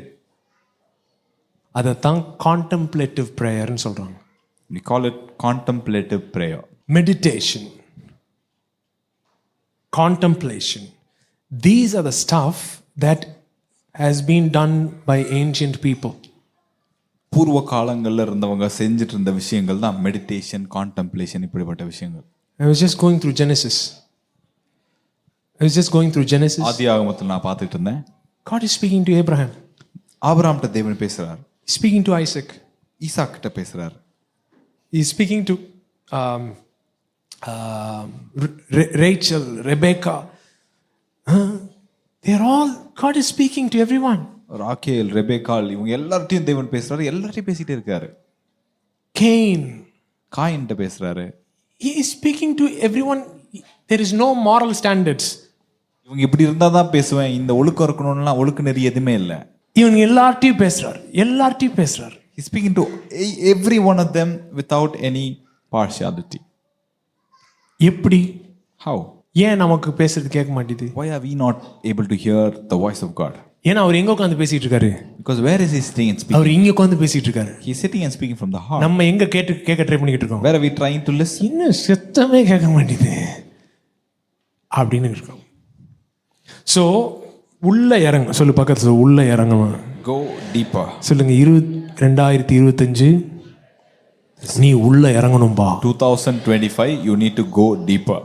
அதை தான் கான்டெம்ப்ளேட்டிவ் பிரேயர்னு சொல்றாங்க. We call it contemplative prayer. Meditation, contemplation, these are the stuff that has been done by ancient people. பூர்வ காலங்கள்ல இருந்தவங்க செஞ்சிட்டு இருந்த விஷயங்கள் தான் மெடிடேஷன், கான்டெம்ப்ளேஷன், இப்படிப்பட்ட விஷயங்கள். I was just going through Genesis. I was just going through Genesis. ஆதியாகமத்தில் நான் பார்த்துட்டு இருந்தேன். God is speaking to Abraham. ஆபிரகாம்கிட்ட தேவன் பேசுறார். He's speaking to Isaac. Isaac கிட்ட பேசுறார். He's speaking to Rachel, Rebecca. They're all, God is speaking to everyone. Rachel, ரெபேக்கால் இவங்க எல்லார்ட்டையும் தேவன் பேசுறாரு. எல்லார்ட்டையும் பேசிட்டே இருக்காரு. Cain. காயின்கிட்ட பேசுறாரு. He is speaking to everyone. There is no moral standards. இவங்க இப்படி இருந்தா தான் பேசுவேன், இந்த ஒழுக்கம் இருக்கணும்னா ஒழுக்க நெறி எதுவுமே இல்ல. இவங்க எல்லார்ட்டையும் பேசுறார். He's speaking to every one of them without any partiality. எப்படி? How? ஏன் நமக்கு பேசுறது கேட்க மாட்டேங்குது? Why are we not able to hear the voice of God? ஏன்னா அவர் எங்க உட்கார்ந்து பேசிட்டு இருக்காரு? Because where is he sitting and speaking? அவர் இங்க உட்கார்ந்து பேசிட்டு இருக்காரு. He is sitting and speaking from the heart. நம்ம எங்க கேட்க ட்ரை பண்ணிட்டு இருக்கோம்? Where are we trying to listen? இன்னும் சத்தமே கேட்க மாட்டேங்குது அப்படின்னு இருக்கோம். சோ உள்ள இறங்க சொல்லு, பக்கத்துல உள்ள இறங்கணும். Go deeper. சொல்லுங்க, 2025 நீ உள்ள இறங்கணும்பா. 2025 you need to go deeper.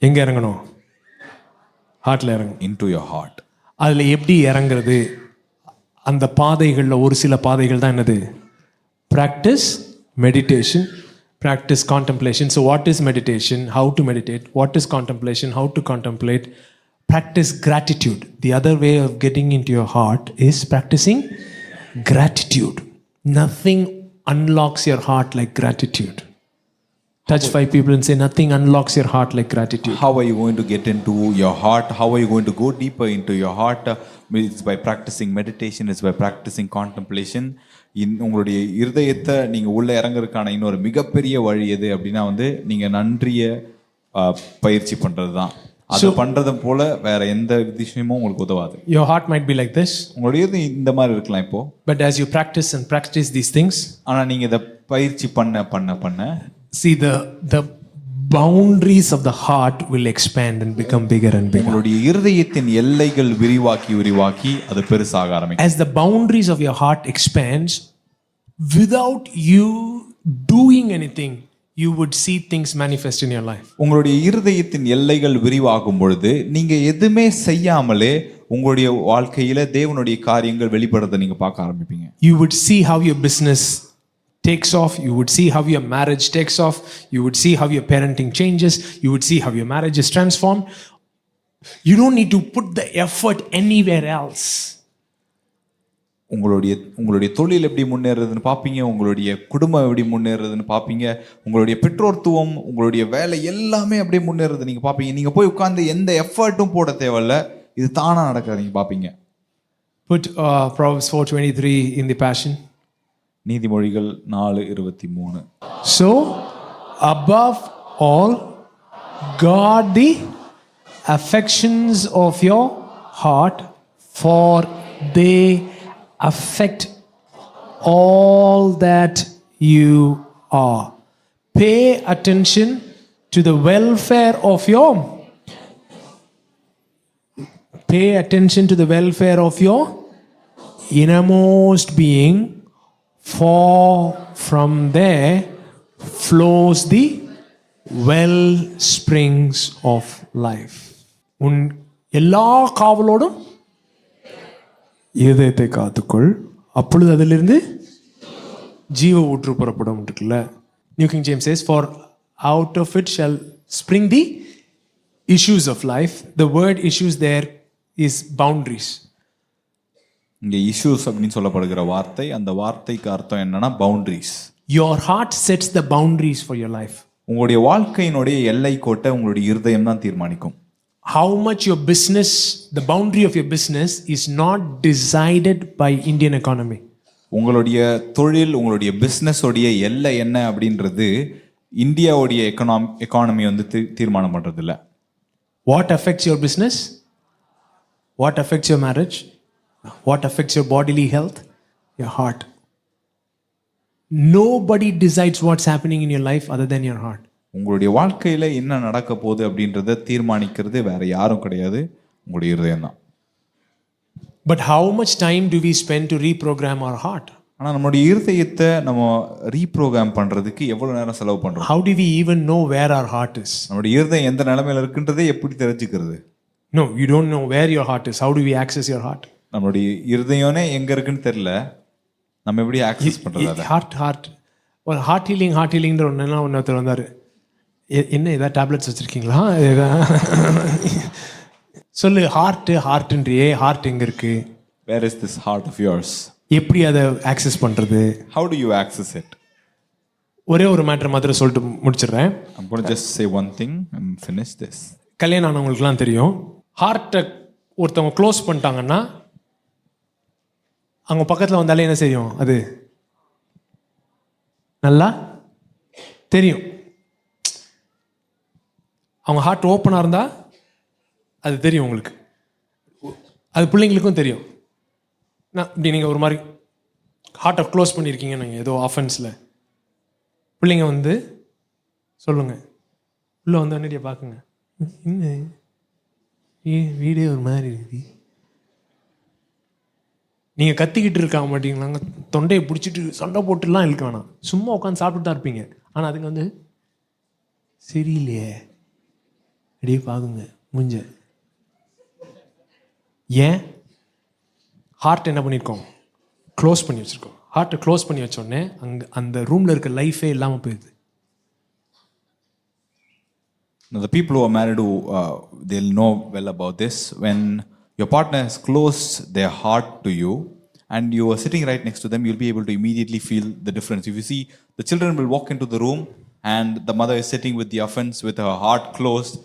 எங்க இறங்கணும்? ஹார்ட்ல இறங்கணும். Into your heart. அதுல எப்படி இறங்குறது? அந்த பாதைகள்ல ஒரு சில பாதைகள் தான் என்னது? Practice meditation, practice contemplation. So what is meditation? How to meditate? What is contemplation? How to contemplate? Practice gratitude. The other way of getting into your heart is practicing gratitude. Nothing unlocks your heart like gratitude. Touch 5 people and say, nothing unlocks your heart like gratitude. How are you going to get into your heart? How are you going to go deeper into your heart? It's by practicing meditation, it's by practicing contemplation. உங்களுடைய இருதயத்தை நீங்க உள்ள இறங்குறதுக்கான இன்னொரு மிகப்பெரிய வழி எது அப்படின்னா நீங்க நன்றிய பயிற்சி பண்றதுதான். அது பண்றது போல வேற எந்த விஷயமும் உங்களுக்கு உதவாது. Your heart might be like this. உங்களுடைய இந்த மாதிரி இருக்கலாம் இப்போ. But as you practice these things, ஆனா நீங்க இத பயிற்சி பண்ண see the boundaries of the heart will expand and become bigger and bigger. உங்களுடைய இருதயத்தின் எல்லைகள் விரிவாக்கி அது பெருசாக ஆரம்பிக்கும். As the boundaries of your heart expands, without you doing anything, you would see things manifest in your life. உங்களுடைய இருதயத்தின் எல்லைகள் விரிவாகும் பொழுது நீங்க எதுமே செய்யாமலே உங்களுடைய வாழ்க்கையில தேவனுடைய காரியங்கள் வெளிப்படுறதை நீங்க பார்க்க ஆரம்பிப்பீங்க. You would see how your business takes off. You would see how your marriage takes off. You would see how your parenting changes. You would see how your marriage is transformed. You don't need to put the effort anywhere else. உங்களுடைய தொழில் எப்படி முன்னேறதுன்னு பார்ப்பீங்க, உங்களுடைய குடும்பம் எப்படி முன்னேறதுன்னு பார்ப்பீங்க, உங்களுடைய பெற்றோர்த்துவம், உங்களுடைய வேலை எல்லாமே அப்படியே முன்னேறது நீங்க பார்ப்பீங்க. நீங்க போய் உட்கார்ந்து எந்த எஃபர்ட்டும் போட தேவையில்ல, இது தானா நடக்கிறது நீங்க பார்ப்பீங்க. Put Proverbs 4:23 in the Passion. நீதிமொழிகள் 4:23. So above all, guard the affections of your heart, for they affect all that you are. Pay attention to the welfare of your innermost being, for from there flows the well springs of life. உன் எல்லா காவலோடும் இதயத்தை காத்துக்கொள், அப்பொழுது அதிலிருந்து ஜீவ ஊற்று புறப்படும் இருக்குல்ல. New King James says, for out of it shall spring the issues of life. The word issues there is boundaries. இங்க issues அப்படின்னு சொல்லப்படுகிற வார்த்தை, அந்த வார்த்தைக்கு அர்த்தம் என்னன்னா boundaries. Your heart sets the boundaries for your life. உங்களுடைய வாழ்க்கையினுடைய எல்லை கோட்டை உங்களுடைய இருதயம் தான் தீர்மானிக்கும். How much your business, the boundary of your business is not decided by Indian economy. உங்களுடைய தொழில், உங்களுடைய பிசினஸ் உடைய எல்லை என்ன அப்படின்றது இந்தியாவுடைய எக்கானமி தீர்மானம் பண்றது இல்ல. What affects your business? What affects your marriage? What affects your bodily health? Your heart. Nobody decides what's happening in your life other than your heart. உங்களுடைய வாழ்க்கையில என்ன நடக்க போகுது அப்படின்றத தீர்மானிக்கிறது வேற யாரும் கிடையாது, உங்களுடைய இருதயம் தான். But how much time do we spend to reprogram our heart? ஆனா நம்மளுடைய இருதயத்தை நம்ம ரீப்ரோகிராம் பண்றதுக்கு எவ்வளவு நேரம் செலவு பண்றோம்? How do we even know where our heart is? நம்மளுடைய இருதயம் எந்த நிலைமையில இருக்குன்றதை எப்படி தெரிஞ்சுக்கிறது? No, you don't know where your heart is. How do we access your heart? நம்மளுடைய இருதயமே எங்க இருக்குன்னு தெரியல, நம்ம எப்படி ஆக்சஸ் பண்றது அதை? ஹார்ட் ஒரு ஹார்ட் ஹீலிங்ன்ற ஒருத்தர் வந்தார். என்ன ஏதாவது டேப்லெட்ஸ் வச்சுருக்கீங்களா? சொல்லு, ஹார்ட்ன்றியே, ஹார்ட் எங்கே இருக்கு? Where is this heart of yours? எப்படி அதை ஆக்சஸ் பண்ணுறது? How do you access it? ஒரே ஒரு மேட்டர் மாத்திரம் சொல்லிட்டு முடிச்சிடுறேன். I'm going to just say one thing and finish this. கல்யாணம் ஆனவங்களுக்குலாம் தெரியும், ஹார்ட்டை ஒருத்தவங்க க்ளோஸ் பண்ணிட்டாங்கன்னா அவங்க பக்கத்தில் வந்தாலே என்ன செய்யும்? அது நல்லா தெரியும். அவங்க ஹார்ட் ஓப்பனாக இருந்தால் அது தெரியும் உங்களுக்கு. அது பிள்ளைங்களுக்கும் தெரியும். நான் இப்படி நீங்கள் ஒரு மாதிரி ஹார்ட்டை க்ளோஸ் பண்ணியிருக்கீங்க நீங்கள் ஏதோ ஆஃபென்ஸில், பிள்ளைங்க வந்து சொல்லுங்கள், உள்ளே வந்து அன்னிட்டியை பார்க்குங்க, இன்னும் வீடே ஒரு மாதிரி இருக்குது. நீங்கள் கத்திக்கிட்டு இருக்க மாட்டீங்களாங்க, தொண்டையை பிடிச்சிட்டு சண்டை போட்டுலாம் இழுக்க வேணாம், சும்மா உட்காந்து சாப்பிட்டு தான் இருப்பீங்க. ஆனால் அதுங்க வந்து சரியில்லையே அப்படியே பார்க்குங்க முஞ்ச. ஏன்? ஹார்ட் என்ன பண்ணியிருக்கோம்? க்ளோஸ் பண்ணி வச்சுருக்கோம். ஹார்ட்டை க்ளோஸ் பண்ணி வச்சோடனே அங்கே அந்த ரூமில் இருக்க லைஃபே இல்லாமல் போயிடுது. Now, the people who are married, they'll know well about this. When your partner has closed their heart to you and you are sitting right next to them, you'll be able to immediately feel the difference. If you see, the children will walk into the room and the mother is sitting with the offense with her heart closed.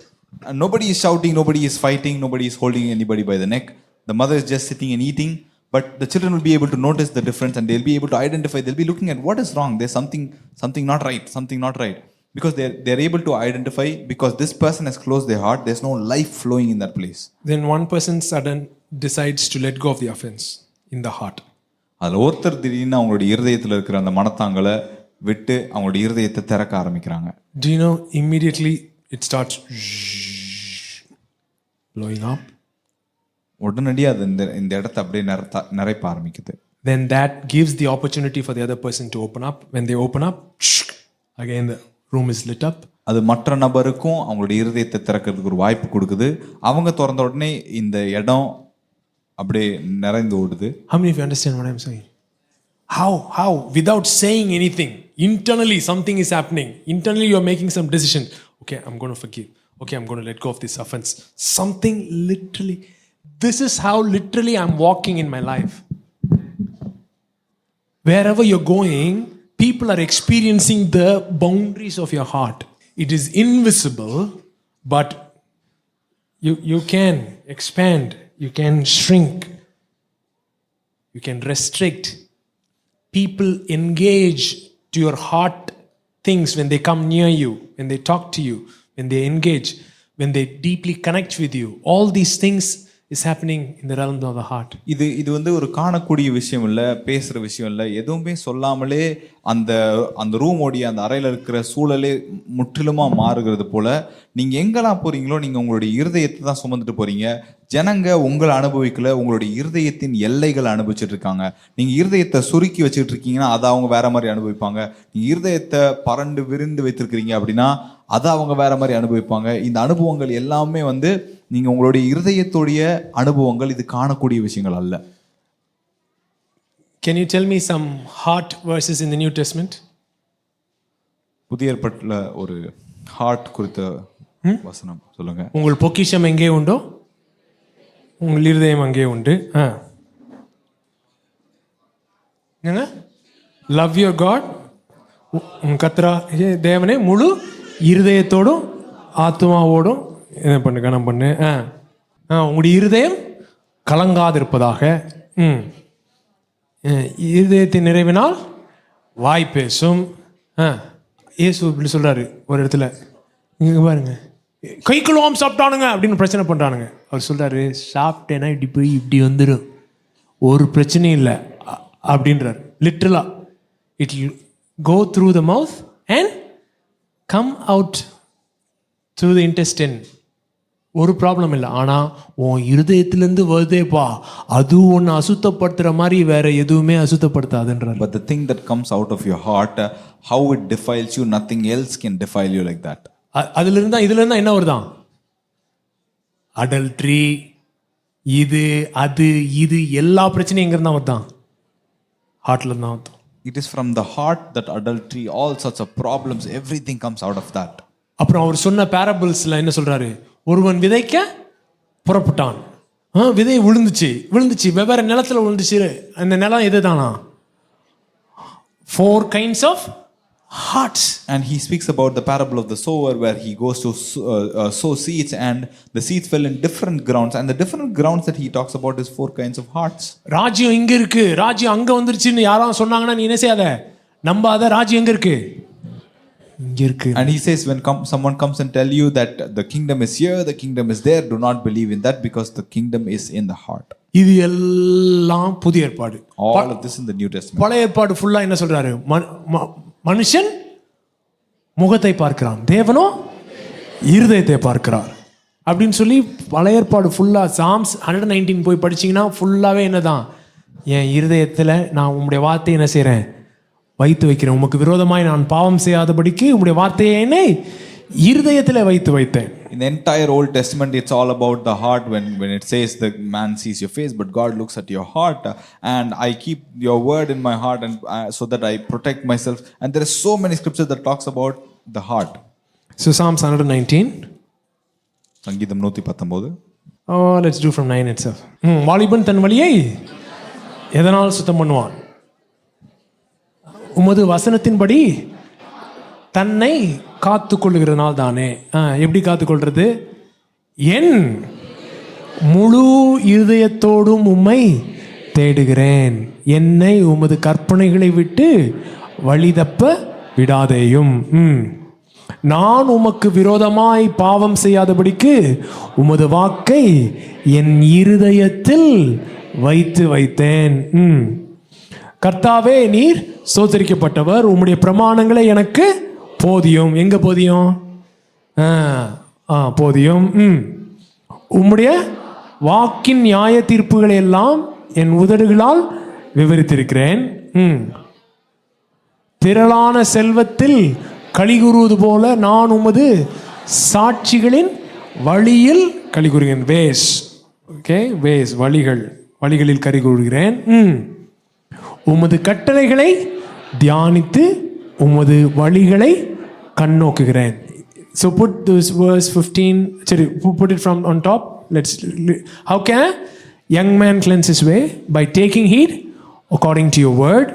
And nobody is shouting, nobody is fighting, nobody is holding anybody by the neck. The mother is just sitting and eating. But the children will be able to notice the difference and they'll be able to identify. They'll be looking at what is wrong. There's something not right, something not right. Because they're able to identify, because this person has closed their heart, there's no life flowing in that place. Then one person decides to let go of the offense in the heart. அதில் ஒருத்தர் திடீர்னு அவங்களுடைய இருதயத்தில் இருக்கிற அந்த மனத்தாங்களை விட்டு அவங்களுடைய இருதயத்தை திறக்க ஆரம்பிக்கிறாங்க. Do you know, immediately it starts blowing up. உடனடியாக அது இந்த இடத்தை அப்படியே நிறைப்ப ஆரம்பிக்குது. Then that gives the opportunity for the other person to open up. When they open up, again the room is lit up. அது மற்ற நபருக்கும் அவங்களுடைய இருதயத்தை திறக்கிறதுக்கு ஒரு வாய்ப்பு கொடுக்குது. அவங்க திறந்த உடனே இந்த இடம் அப்படியே நிறைந்து ஓடுது. How many of you understand what I'm saying? How without saying anything, internally something is happening. Internally you are making some decision. Okay, I'm going to forgive. Okay, I'm going to let go of this offense. Something literally, this is how literally I'm walking in my life. Wherever you're going, people are experiencing the boundaries of your heart. It is invisible, but you can expand, you can shrink, you can restrict. People engage to your heart things when they come near you, when they talk to you, when they engage, when they deeply connect with you. All these things is happening in the realm of the heart. இது வந்து ஒரு காணக்கூடிய விஷயம் இல்லை, பேசுகிற விஷயம் இல்லை. எதுவுமே சொல்லாமலே அந்த ரூமோடைய அந்த அறையில் இருக்கிற சூழலே முற்றிலுமாக மாறுகிறது போல, நீங்கள் எங்கெல்லாம் போகிறீங்களோ நீங்கள் உங்களுடைய இருதயத்தை தான் சுமந்துட்டு போகிறீங்க. ஜனங்க உங்களை அனுபவிக்கல, உங்களுடைய இருதயத்தின் எல்லைகளை அனுபவிச்சுட்டு இருக்காங்க. நீங்கள் இருதயத்தை சுருக்கி வச்சுட்டு இருக்கீங்கன்னா அதை அவங்க வேற மாதிரி அனுபவிப்பாங்க. நீங்கள் இருதயத்தை பரண்டு விரிந்து வைத்திருக்கிறீங்க அப்படின்னா அதை அவங்க வேற மாதிரி அனுபவிப்பாங்க. இந்த அனுபவங்கள் எல்லாமே வந்து நீங்க உங்களுடைய இருதயத்தோடைய அனுபவங்கள், இது காணக்கூடிய விஷயங்கள் அல்ல. Can you tell me some heart verses in the New Testament? புதிய ஏற்பாட்டில் ஒரு ஹார்ட் குறித்த வசனம் சொல்லுங்க. உங்கள் பொக்கிஷம் எங்கே உண்டோ உங்கள் இருதயம் அங்கே உண்டு. என்னங்க? Love your God, உன் கர்த்தரா தேவனே முழு இருதயத்தோடும் ஆத்மாவோடும் என்ன பண்ணு, கனம் பண்ணு. உங்களுடைய இருதயம் கலங்காதிருப்பதாக. இருதயத்தின் நிறைவினால் வாய் பேசும். இயேசு இப்படி சொல்றாரு ஒரு இடத்துல, இங்க பாருங்க, கை கழுவாம சாப்பிட்டானுங்க அப்படின்னு பிரச்சனை பண்றானுங்க. அவர் சொல்றாரு, சாப்பிட்டேன்னா இப்படி போய் இப்படி வந்துடும், ஒரு பிரச்சனையும் இல்லை அப்படின்றார். லிட்டரலா it will go through the mouth and come out through the intestine. ஒரு ப்ராப்ளம் இல்லை. ஆனால் உன் இருதயத்திலேருந்து வருதேப்பா, அது ஒன்று அசுத்தப்படுத்துகிற மாதிரி வேற எதுவுமே அசுத்தப்படுத்தாதுன்றார். But the thing that comes out of your heart, how it defiles you, nothing else can defile you like that. அதுலேருந்து தான் இதுலேருந்து என்ன வருதான்? அடல்ட்ரி, இது அது இது எல்லா பிரச்சனையும் எங்கே இருந்தால் வருதான்? ஹார்ட்ல தான் வருதான். It is from the heart that adultery, all sorts of problems, everything comes out of that. அப்புறம் அவர் சொன்ன பேரபிள்ஸ்ல என்ன சொல்றாரு? ஒருவன் விதைக்க புறப்பட்டான், விதை விழுந்துச்சு வெவ்வேறு நிலத்துல விழுந்துச்சு. அந்த நிலம் எதுதானா? 4 kinds of hearts. And he speaks about the parable of the sower, where he goes to sow seeds, and the seeds fell in different grounds, and the different grounds that he talks about is 4 kinds of hearts. ராஜ்யம் இங்க இருக்கு, ராஜ்யம் அங்க வந்துருச்சுன்னு யாராவது சொன்னாங்கன்னா நீ என்ன செய்யாத, நம்பாத. ராஜ்யம் எங்க இருக்கு? இங்க இருக்கு. And he says, when someone comes and tell you that the kingdom is here, the kingdom is there, do not believe in that, because the kingdom is in the heart. இது எல்லாம் புதிய ஏற்பாடு. All of this in the New Testament. பழைய ஏற்பாடு ஃபுல்லா என்ன சொல்றாரு? மனுஷன் முகத்தை பார்க்கிறான், தேவனோ இருதயத்தை பார்க்கிறார் அப்படின்னு சொல்லி பழைய ஏற்பாடு ஃபுல்லா சாம்ஸ் 119 போய் படிச்சீங்கன்னா ஃபுல்லாவே என்னதான்? என் இருதயத்தில் நான் உம்முடைய வார்த்தையை என்ன செய்கிறேன்? வைத்து வைக்கிறேன். உமக்கு விரோதமாய் நான் பாவம் செய்யாதபடிக்கு உம்முடைய வார்த்தையை என்னை இருதயத்தில் வைத்து வைத்தேன். In the entire Old Testament, it's all about the heart. When it says the man sees your face, but God looks at your heart, and I keep your word in my heart, and so that I protect myself. And there are so many scriptures that talks about the heart. So Psalms 119. சங்கீதம் 119. Oh, let's do from 9 itself. வாலிபன் தன் வழியை எதனால் சுத்தம் பண்ணுவான்? உமது வசனத்தின்படி தன்னை காத்து கொள்ளுகிறதுனால் தானே. எப்படி காத்துக்கொள்றது? என் முழு இருதயத்தோடும் உம்மை தேடுகிறேன், என்னை உமது கற்பனைகளை விட்டு வழிதப்ப விடாதேயும். நான் உமக்கு விரோதமாய் பாவம் செய்யாதபடிக்கு உமது வாக்கை என் இருதயத்தில் வைத்து வைத்தேன். கர்த்தாவே, நீர் ஸ்தோத்திரிக்கப்பட்டவர், உம்முடைய பிரமாணங்களை எனக்கு போதியும். எங்க போதியும்? போதியும். உம்முடைய வாக்கின் நியாய தீர்ப்புகளை எல்லாம் என் உதடுகளால் விவரித்திருக்கிறேன். திரளான செல்வத்தில் களிகூறுவது போல நான் உமது சாட்சிகளின் வழியில் களிகூறுகிறேன். வேஸ், ஓகே, வேஸ், வழிகளில் களிகூறுகிறேன். உமது கட்டளைகளை தியானித்து உமது வழிகளை கண்ணோக்குகிறேன். So put this verse 15, sorry, put it from on top. How can a young man cleanse his way? By taking heed according to your word.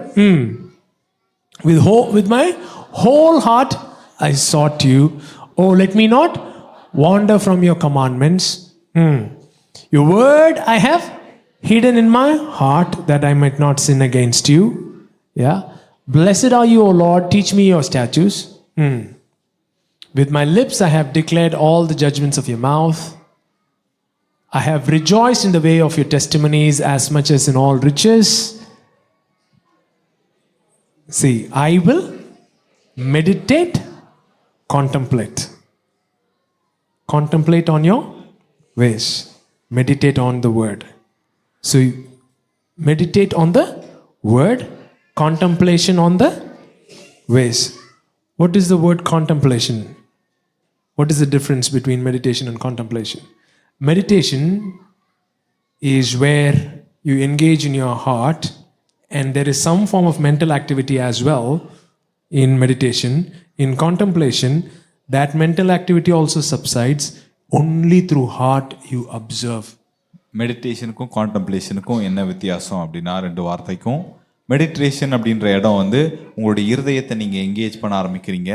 With my whole heart I sought you. Oh, let me not wander from your commandments. Your word I have hidden in my heart, that I might not sin against you. Yeah. Blessed are you, O Lord, teach me your statutes. With my lips I have declared all the judgments of your mouth. I have rejoiced in the way of your testimonies as much as in all riches. See, I will meditate, contemplate. Contemplate on your ways. Meditate on the word. So, meditate on the word, contemplation on the ways. What is the word contemplation? What is the difference between meditation and contemplation? Meditation is where you engage in your heart, and there is some form of mental activity as well in meditation. In contemplation, that mental activity also subsides. Only through heart you observe. மெடிடேஷனுக்கும் கான்டம்ப்ளேஷனுக்கும் என்ன வித்தியாசம் அப்படின்னா, 2 வார்த்தைக்கும். மெடிடேஷன் அப்படின்ற இடம் வந்து உங்களுடைய இருதயத்தை நீங்கள் எங்கேஜ் பண்ண ஆரம்பிக்கிறீங்க,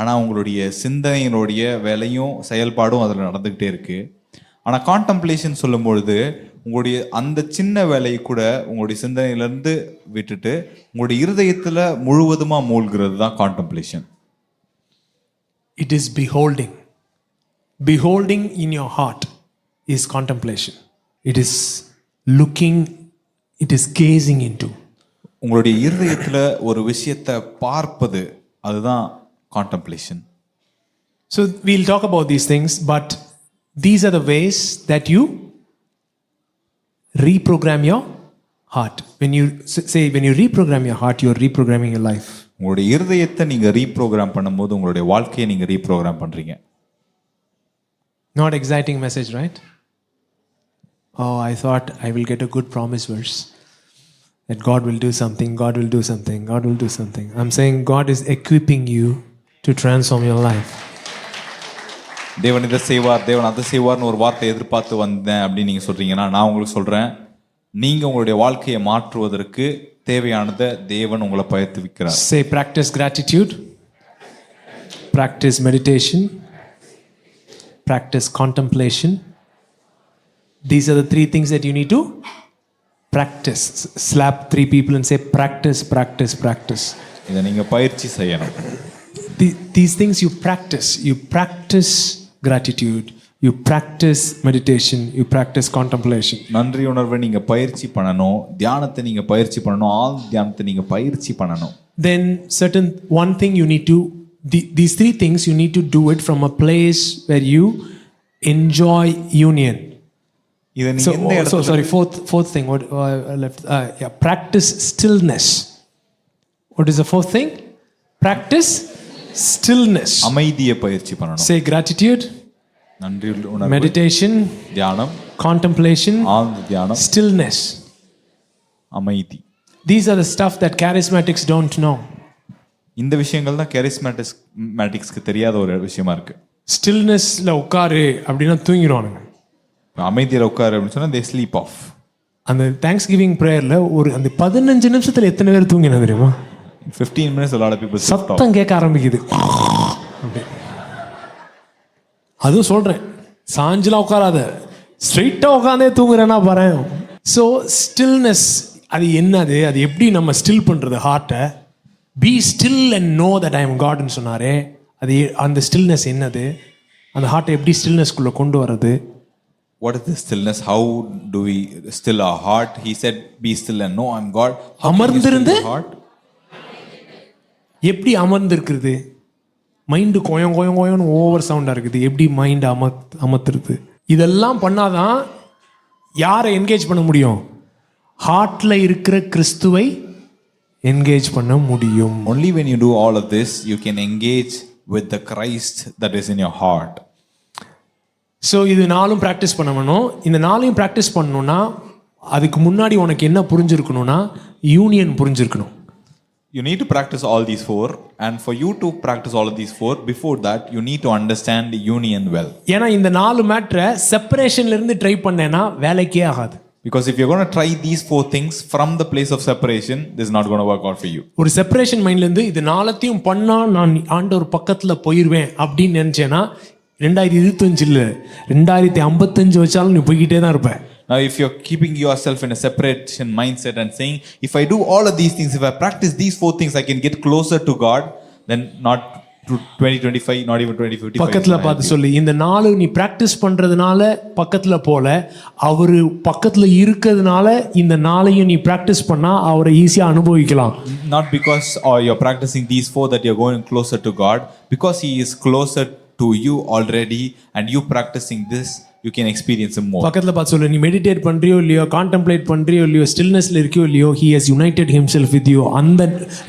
ஆனால் உங்களுடைய சிந்தனையினுடைய வேலையும் செயல்பாடும் அதில் நடந்துக்கிட்டே இருக்குது. ஆனால் கான்டம்ப்ளேஷன் சொல்லும் பொழுது உங்களுடைய அந்த சின்ன வேலையை கூட உங்களுடைய சிந்தனையிலேருந்து விட்டுட்டு உங்களுடைய இருதயத்தில் முழுவதுமாக மூழ்கிறது தான் contemplation. It is beholding. Beholding in your heart is contemplation. It is looking, it is gazing into. உங்களுடைய இருதயத்தில் ஒரு விஷயத்தை பார்ப்பது, அதுதான் contemplation. So we'll talk about these things, but These are the ways that you reprogram your heart. When you reprogram your heart, you are reprogramming your life. உங்களுடைய இருதயத்தை நீங்க ரீப்ரோகிராம் பண்ணும்போது உங்களுடைய வாழ்க்கையை நீங்க ரீப்ரோகிராம் பண்றீங்க. Not exciting message, right? Oh, I thought I will get a good promise verse that God will do something, God will do something, God will do something. I'm saying God is equipping you to transform your life. தேவன் இதை செய்வார், தேவன் அதை செய்வார்னு ஒரு வார்த்தை எதிர்பார்த்து வந்தேன் அப்படின்னு நீங்க சொல்றீங்கன்னா, நான் உங்களுக்கு சொல்றேன், நீங்க உங்களுடைய வாழ்க்கையை மாற்றுவதற்கு தேவையானதை தேவன் உங்களை பயிற்றுவிக்கிறார். Say practice gratitude, practice meditation, practice contemplation. These are the three things that you need to practice. Slap 3 people and say practice, practice, practice. இதை நீங்க பயிற்சி செய்யணும். These things you practice. You practice gratitude, you practice meditation, you practice contemplation. நன்றி உணர்வை நீங்க பயிற்சி பண்ணணும், தியானத்தை நீங்க பயிற்சி பண்ணணும், ஆழ் தியானத்தை நீங்க பயிற்சி பண்ணணும். Then one thing you need to, these 3 things you need to do it from a place where you enjoy union. இதை நீங்க எந்த இடத்துல sorry, fourth thing, what I left, practice stillness. What is the fourth thing? Practice stillness. அமைதியை பயிற்சி பண்ணணும். Say gratitude, நன்றி உணர்வு, meditation, தியானம், contemplation, ஆழ்ந்த தியானம், stillness. அமைதி. These are the stuff that charismatics don't know. இந்த விஷயங்கள் தான் charismaticsக்கு தெரியாத ஒரு விஷயமா இருக்கு. Stillnessல உட்காரு அப்படின்னா தூங்கிடுவானுங்க. அமைதியில உட்காரு அப்படின்னு சொன்னா they sleep off. அந்த தேங்க்ஸ்கிவிங் பிரேயர்ல அந்த 15 நிமிஷத்துல எத்தனை பேர் தூங்கினா தெரியுமா? 15 minutes a lot of people sleep off. சத்தம் கேட்க ஆரம்பிக்குது. அதுவும் சொல்றேன், சாஞ்சலாம் உட்காராத, ஸ்ட்ரெயிட்டா உட்காந்தே தூங்குறேன்னா பாரு. ஸோ ஸ்டில்னஸ் அது என்னது, அது எப்படி நம்ம ஸ்டில் பண்றது ஹார்ட்டை? Be still and know that I am காட்னு சொன்னாரே, அது அந்த ஸ்டில்னஸ் என்னது, அந்த ஹார்ட்டை எப்படி ஸ்டில்னஸ்குள்ள கொண்டு வர்றது? What is the stillness? How do we still our heart? He said, "Be still and know I'm God." அமர்ந்திருந்து எப்படி அமர்ந்திருக்கிறது? மைண்டு கோயம் கோயம் கோயம்னு ஓவர் சவுண்டாக இருக்குது. எப்படி மைண்ட் அமர்த்துறது? இதெல்லாம் பண்ணாதான் யாரை என்கேஜ் பண்ண முடியும்? ஹார்ட்டில் இருக்கிற கிறிஸ்துவை என்கேஜ் பண்ண முடியும். Only when you do all of this, you can engage with the Christ that is in your heart. So இது 4 ப்ராக்டிஸ் பண்ணணும். இந்த 4 ப்ராக்டிஸ் பண்ணணும்னா அதுக்கு முன்னாடி உனக்கு என்ன புரிஞ்சிருக்கணும்னா union புரிஞ்சிருக்கணும். You need to practice all these 4, and for you to practice all of these 4, before that you need to understand the union well. ஏன்னா இந்த 4 மேட்டரை செப்பரேஷன்ல இருந்து ட்ரை பண்ணேன்னா வேலைக்கே ஆகாது. Because if you're going to try these 4 things from the place of separation, this is not going to work out for you. ஒரு செப்பரேஷன் மைண்ட்ல இருந்து இது 4த்தையும் பண்ணா நான் ஆண்டவர் பக்கத்துல போயிருவேன் அப்படின்னு நினைச்சேன்னா 2025 இல்ல 2055 வச்சாலும் நீ போய்கிட்டே தான் இருப்ப. Now if you're keeping yourself in a separation mindset and saying, if I do all of these things, if I practice these 4 things, I can get closer to God, then not to 2025, not even 2055. பக்கத்துல பார்த்து சொல்லு, இந்த 4 நீ பிராக்டிஸ் பண்றதுனால பக்கத்துல போல, அவரு பக்கத்துல இருக்கிறதுனால இந்த 4ஐயும் நீ பிராக்டிஸ் பண்ணா அவரை ஈஸியா அனுபவிக்கலாம். Not because you're practicing these 4 that you're going closer to God, because he is closer to you already, and you practicing this, you can experience him more. பக்கத்துல பார்த்து சொல்லு, நீ மெடிடேட் பண்றியோ இல்லையோ, கான்டெம்ப்ளேட் பண்றியோ இல்லையோ, ஸ்டில்னஸ்ல இருக்கியோ இல்லையோ, he has united himself with you. அந்த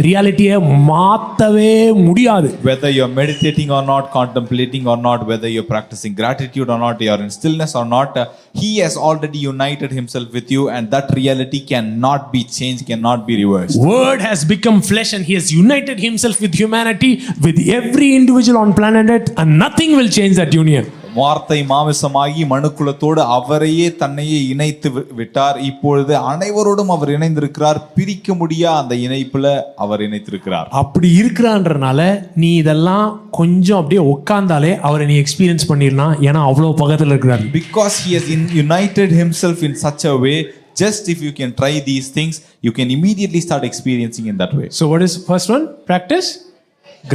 ரியாலிட்டியை மாத்தவே முடியாது. Whether you're meditating or not, contemplating or not, whether you're practicing gratitude or not, you're in stillness or not, he has already united himself with you, and that reality cannot be changed, cannot be reversed. Word has become flesh and he has united himself with humanity, with every individual on planet Earth, and nothing will change that union. வார்த்தை மாமிசமாகி மனுக்குலத்தோடு அவரையே தன்னையே இணைத்து விட்டார். இப்பொழுது அனைவரோடும் அவர் இணைந்திருக்கிறார். பிரிக்க முடியா அந்த இணைப்புல அவர் இணைத்திருக்கிறார். அப்படி இருக்கிறான்றனால நீ இதெல்லாம் கொஞ்சம் அப்படியே உட்கார்ந்தாலே அவரை நீ எக்ஸ்பீரியன்ஸ் பண்ணிடலாம். ஏன்னா அவ்வளவு பக்கத்துல இருக்கிறார். Because he has united himself in such a way, just if you can try these things, you can immediately start experiencing in that way. So what is first one? Practice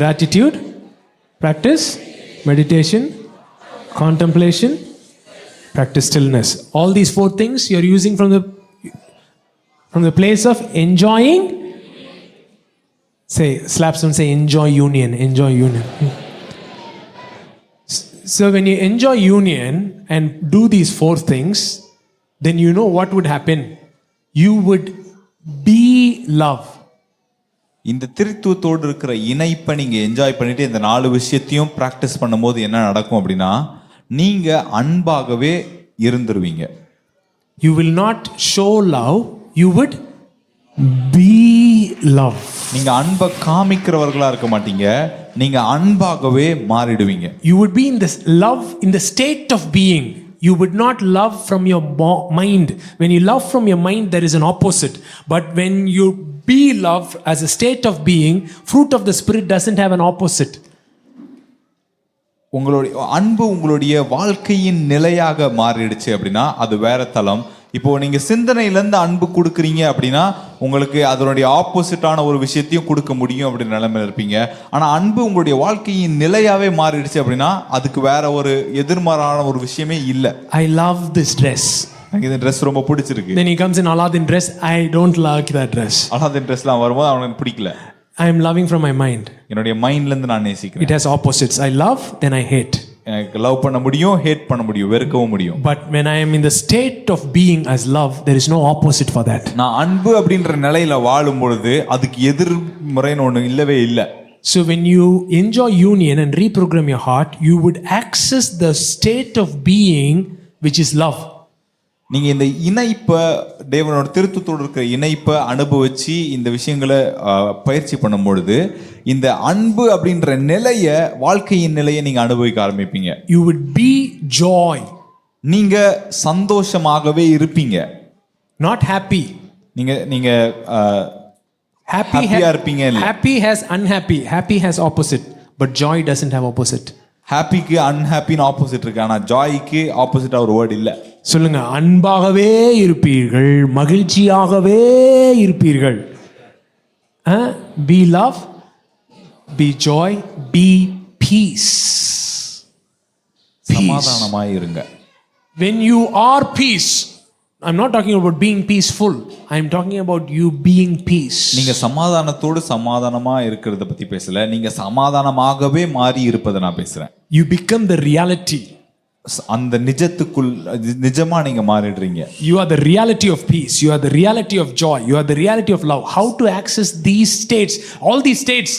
gratitude, practice meditation, contemplation, practice stillness. All these 4 things you're using from the place of enjoying. Say, slap someone, say enjoy union, enjoy union. So when you enjoy union and do these 4 things, then you know what would happen. You would be love. இந்த திருத்துவத்தோடு இருக்கிற இணைப்பை நீங்க என்ஜாய் பண்ணிட்டு இந்த 4 விஷயத்தையும் பிராக்டிஸ் பண்ணும்போது என்ன நடக்கும் அப்படின்னா நீங்க அன்பாகவே இருந்துருவீங்க. You will not show love, you would be love. நீங்க அன்பை காமிக்கிறவர்களா இருக்க மாட்டீங்க, நீங்க அன்பாகவே மாறிடுவீங்க. You would be in this love, in the state of being. You would not love from your mind. When you love from your mind, there is an opposite. But when you be love as a state of being, fruit of the Spirit doesn't have an opposite. உங்களுடைய அன்பு உங்களுடைய வாழ்க்கையின் நிலையாக மாறிடுச்சு அப்படின்னா அது வேற தளம். இப்போ நீங்க சிந்தனையிலேருந்து அன்பு கொடுக்குறீங்க அப்படின்னா உங்களுக்கு அதனுடைய ஆப்போசிட்டான ஒரு விஷயத்தையும் கொடுக்க முடியும் அப்படின்னு நிலைமையில இருப்பீங்க. ஆனால் அன்பு உங்களுடைய வாழ்க்கையின் நிலையாவே மாறிடுச்சு அப்படின்னா அதுக்கு வேற ஒரு எதிர்மாறான ஒரு விஷயமே இல்லை. I love this dress. எனக்கு இந்த ட்ரெஸ் ரொம்ப பிடிச்சிருக்கு. Then he comes in Aladdin dress. I don't like that dress. Aladdin ட்ரெஸ்லாம் வரும்போது அவனுக்கு பிடிக்கல. I am loving from my mind. என்னுடைய மைண்ட்லேருந்து நான் நேசிக்கிறேன். It has opposites. I love, then I hate. எனக்கு லவ் பண்ண முடியும், ஹேட் பண்ண முடியும், வெறுக்கவும் முடியும். But when I am in the state of being as love, there is no opposite for that. நான் அன்பு அப்படின்ற நிலையில வாழும் பொழுது அதுக்கு எதிர்மறைன்னு ஒன்று இல்லவே இல்லை. So when you enjoy union and reprogram your heart, you would access the state of being which is love. நீங்க இந்த இணைப்பை தேவனோட திருத்துவத்தோடு இருக்கிற இணைப்பை அனுபவிச்சு இந்த விஷயங்களை பயிற்சி பண்ணும் பொழுது இந்த அன்பு அப்படின்ற நிலையை, வாழ்க்கையின் நிலையை நீங்க அனுபவிக்க ஆரம்பிப்பீங்க. You would be joy. நீங்க சந்தோஷமாகவே இருப்பீங்க. Not happy. நீங்க Happy இருப்பீங்க இல்ல. Happy has unhappy. Happy has opposite, but joy doesn't have opposite. ஹாப்பிக்கு அன்ஹாப்பின்னு ஆப்போசிட் இருக்கு, ஆனா ஜாய்க்கு ஆப்போசிட்டா ஒரு வேர்டு இல்லை. சொல்லுங்க, அன்பாகவே இருப்பீர்கள், மகிழ்ச்சியாகவே இருப்பீர்கள். Be love, be joy, be peace. சமாதானமாய் இருங்க. When you are peace, I'm not talking about being peaceful. I'm talking about you being peace. நீங்க சமாதானத்தோடு சமாதானமா இருக்கிறத பத்தி பேசல, நீங்க சமாதானமாகவே மாறி இருப்பதை நான் பேசுறேன். You become the reality. அந்த நிஜத்துக்குள் நிஜமா நீங்க மாறிடுறீங்க. You are the reality of peace. You are the reality of joy. You are the reality of love. How to access these states? All these states.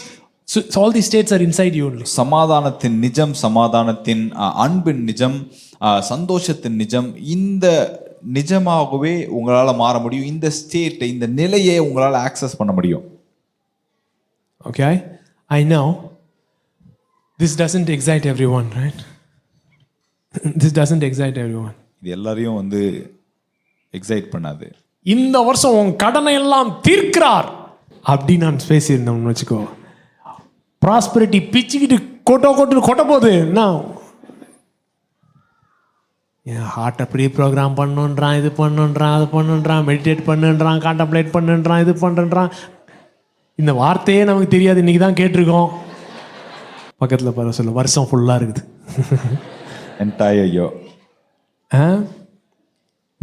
So all these states are inside you only. சமாதானத்தின் நிஜம், சமாதானத்தின் அன்பின் நிஜம், சந்தோஷத்தின் நிஜம், இந்த நிஜமாகவே உங்களால மாற முடியும். இந்த ஸ்டேட், இந்த நிலையை உங்களால ஆக்சஸ் பண்ண முடியும். Okay, I know this doesn't excite everyone, right? This doesn't excite everyone. இது எல்லாரையும் எக்ஸைட் பண்ணாது. இந்த வருஷம் உன் கடனை எல்லாம் தீர்க்கிறார் அப்படி நான் பேசியிருந்தோம்னு வச்சுக்கோ, ப்ராஸ்பரிட்டி பிச்சுக்கிட்டு கொட்ட போகுது. நான் என் ஹார்ட் அப்படியே ப்ரோக்ராம் பண்ணுன்றான், இது பண்ணுன்றான், அது பண்ணுன்றான், மெடிடேட் பண்ணுன்றான், கான்டம்ப்ளேட் பண்ணுன்றான், இது பண்ணுன்றான். இந்த வார்த்தையே நமக்கு தெரியாது, இன்னைக்கு தான் கேட்டிருக்கோம். பக்கத்தில் பாரு சொல்ல, வருஷம் ஃபுல்லாக இருக்குது. ஐயோ.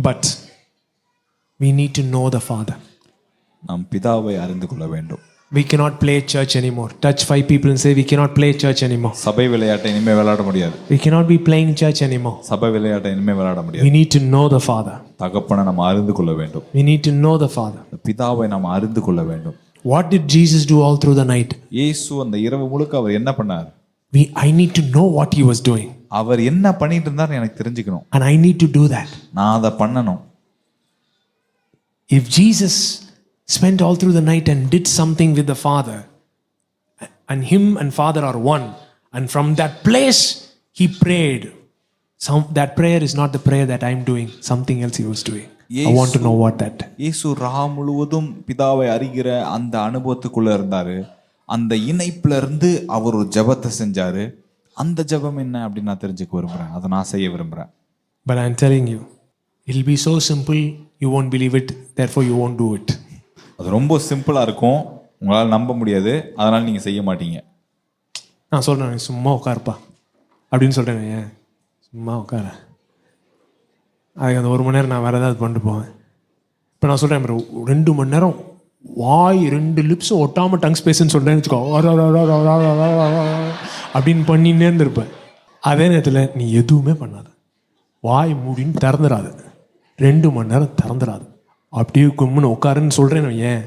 But we need to know the Father. நாம் பிதாவை அறிந்து கொள்ள வேண்டும். We cannot play church anymore. Touch 5 people and say we cannot play church anymore. சபை விளையாட்டை இனிமே விளையாட முடியாது. We cannot be playing church anymore. சபை விளையாட்டை இனிமே விளையாட முடியாது. We need to know the Father. தகப்பனை நாம் அறிந்து கொள்ள வேண்டும். We need to know the Father. பிதாவை நாம் அறிந்து கொள்ள வேண்டும். What did Jesus do all through the night? இயேசு அந்த இரவு முழுக்க அவர் என்ன பண்ணார்? I need to know what he was doing. அவர் என்ன பண்ணிட்டு இருந்தார் எனக்கு தெரிஞ்சுக்கணும். And I need to do that. நான் அதை பண்ணணும். If Jesus spent all through the night and did something with the Father, and him and Father are one, and from that place he prayed. That prayer is not the prayer that I'm doing. Something else he was doing. I want to know what that. இயேசு ரா முழுவதும் பிதாவை அறிகிற அந்த அனுபவத்துக்குள்ள இருந்தாரு. அந்த இணைப்புல இருந்து அவர் ஒரு ஜெபத்தை செஞ்சாரு. அந்த ஜெபம் என்ன அப்படின்னு நான் தெரிஞ்சுக்க விரும்புறேன். அதை நான் செய்ய விரும்புறேன். But I'm telling you, it'll be so simple, you won't believe it, therefore you won't do it. அது ரொம்ப சிம்பிளா இருக்கும், உங்களால் நம்ப முடியாது, அதனால நீங்க செய்ய மாட்டீங்க. நான் சொல்றேன், சும்மா உட்காருப்பா அப்படின்னு சொல்றேன். ஏன் சும்மா உட்கார, அதுக்கு அந்த 1 மணி நேரம் நான் வேற ஏதாவது பண்ணிட்டு போவேன். இப்போ நான் சொல்றேன், 2 மணி நேரம் வாய் 2 லிப்ஸும் ஒட்டாம டங்ஸ் பேசுன்னு சொல்றேன்னு வச்சுக்கோ, அப்படின்னு பண்ணின்னே இருந்திருப்பேன். அதே நேரத்தில் நீ எதுவுமே பண்ணாத, வாய் மூடின்னு திறந்துடாது, 2 மணி நேரம் திறந்துடாது, அப்படியே கும்முன்னு உட்காருன்னு சொல்கிறேன்னு ஏன்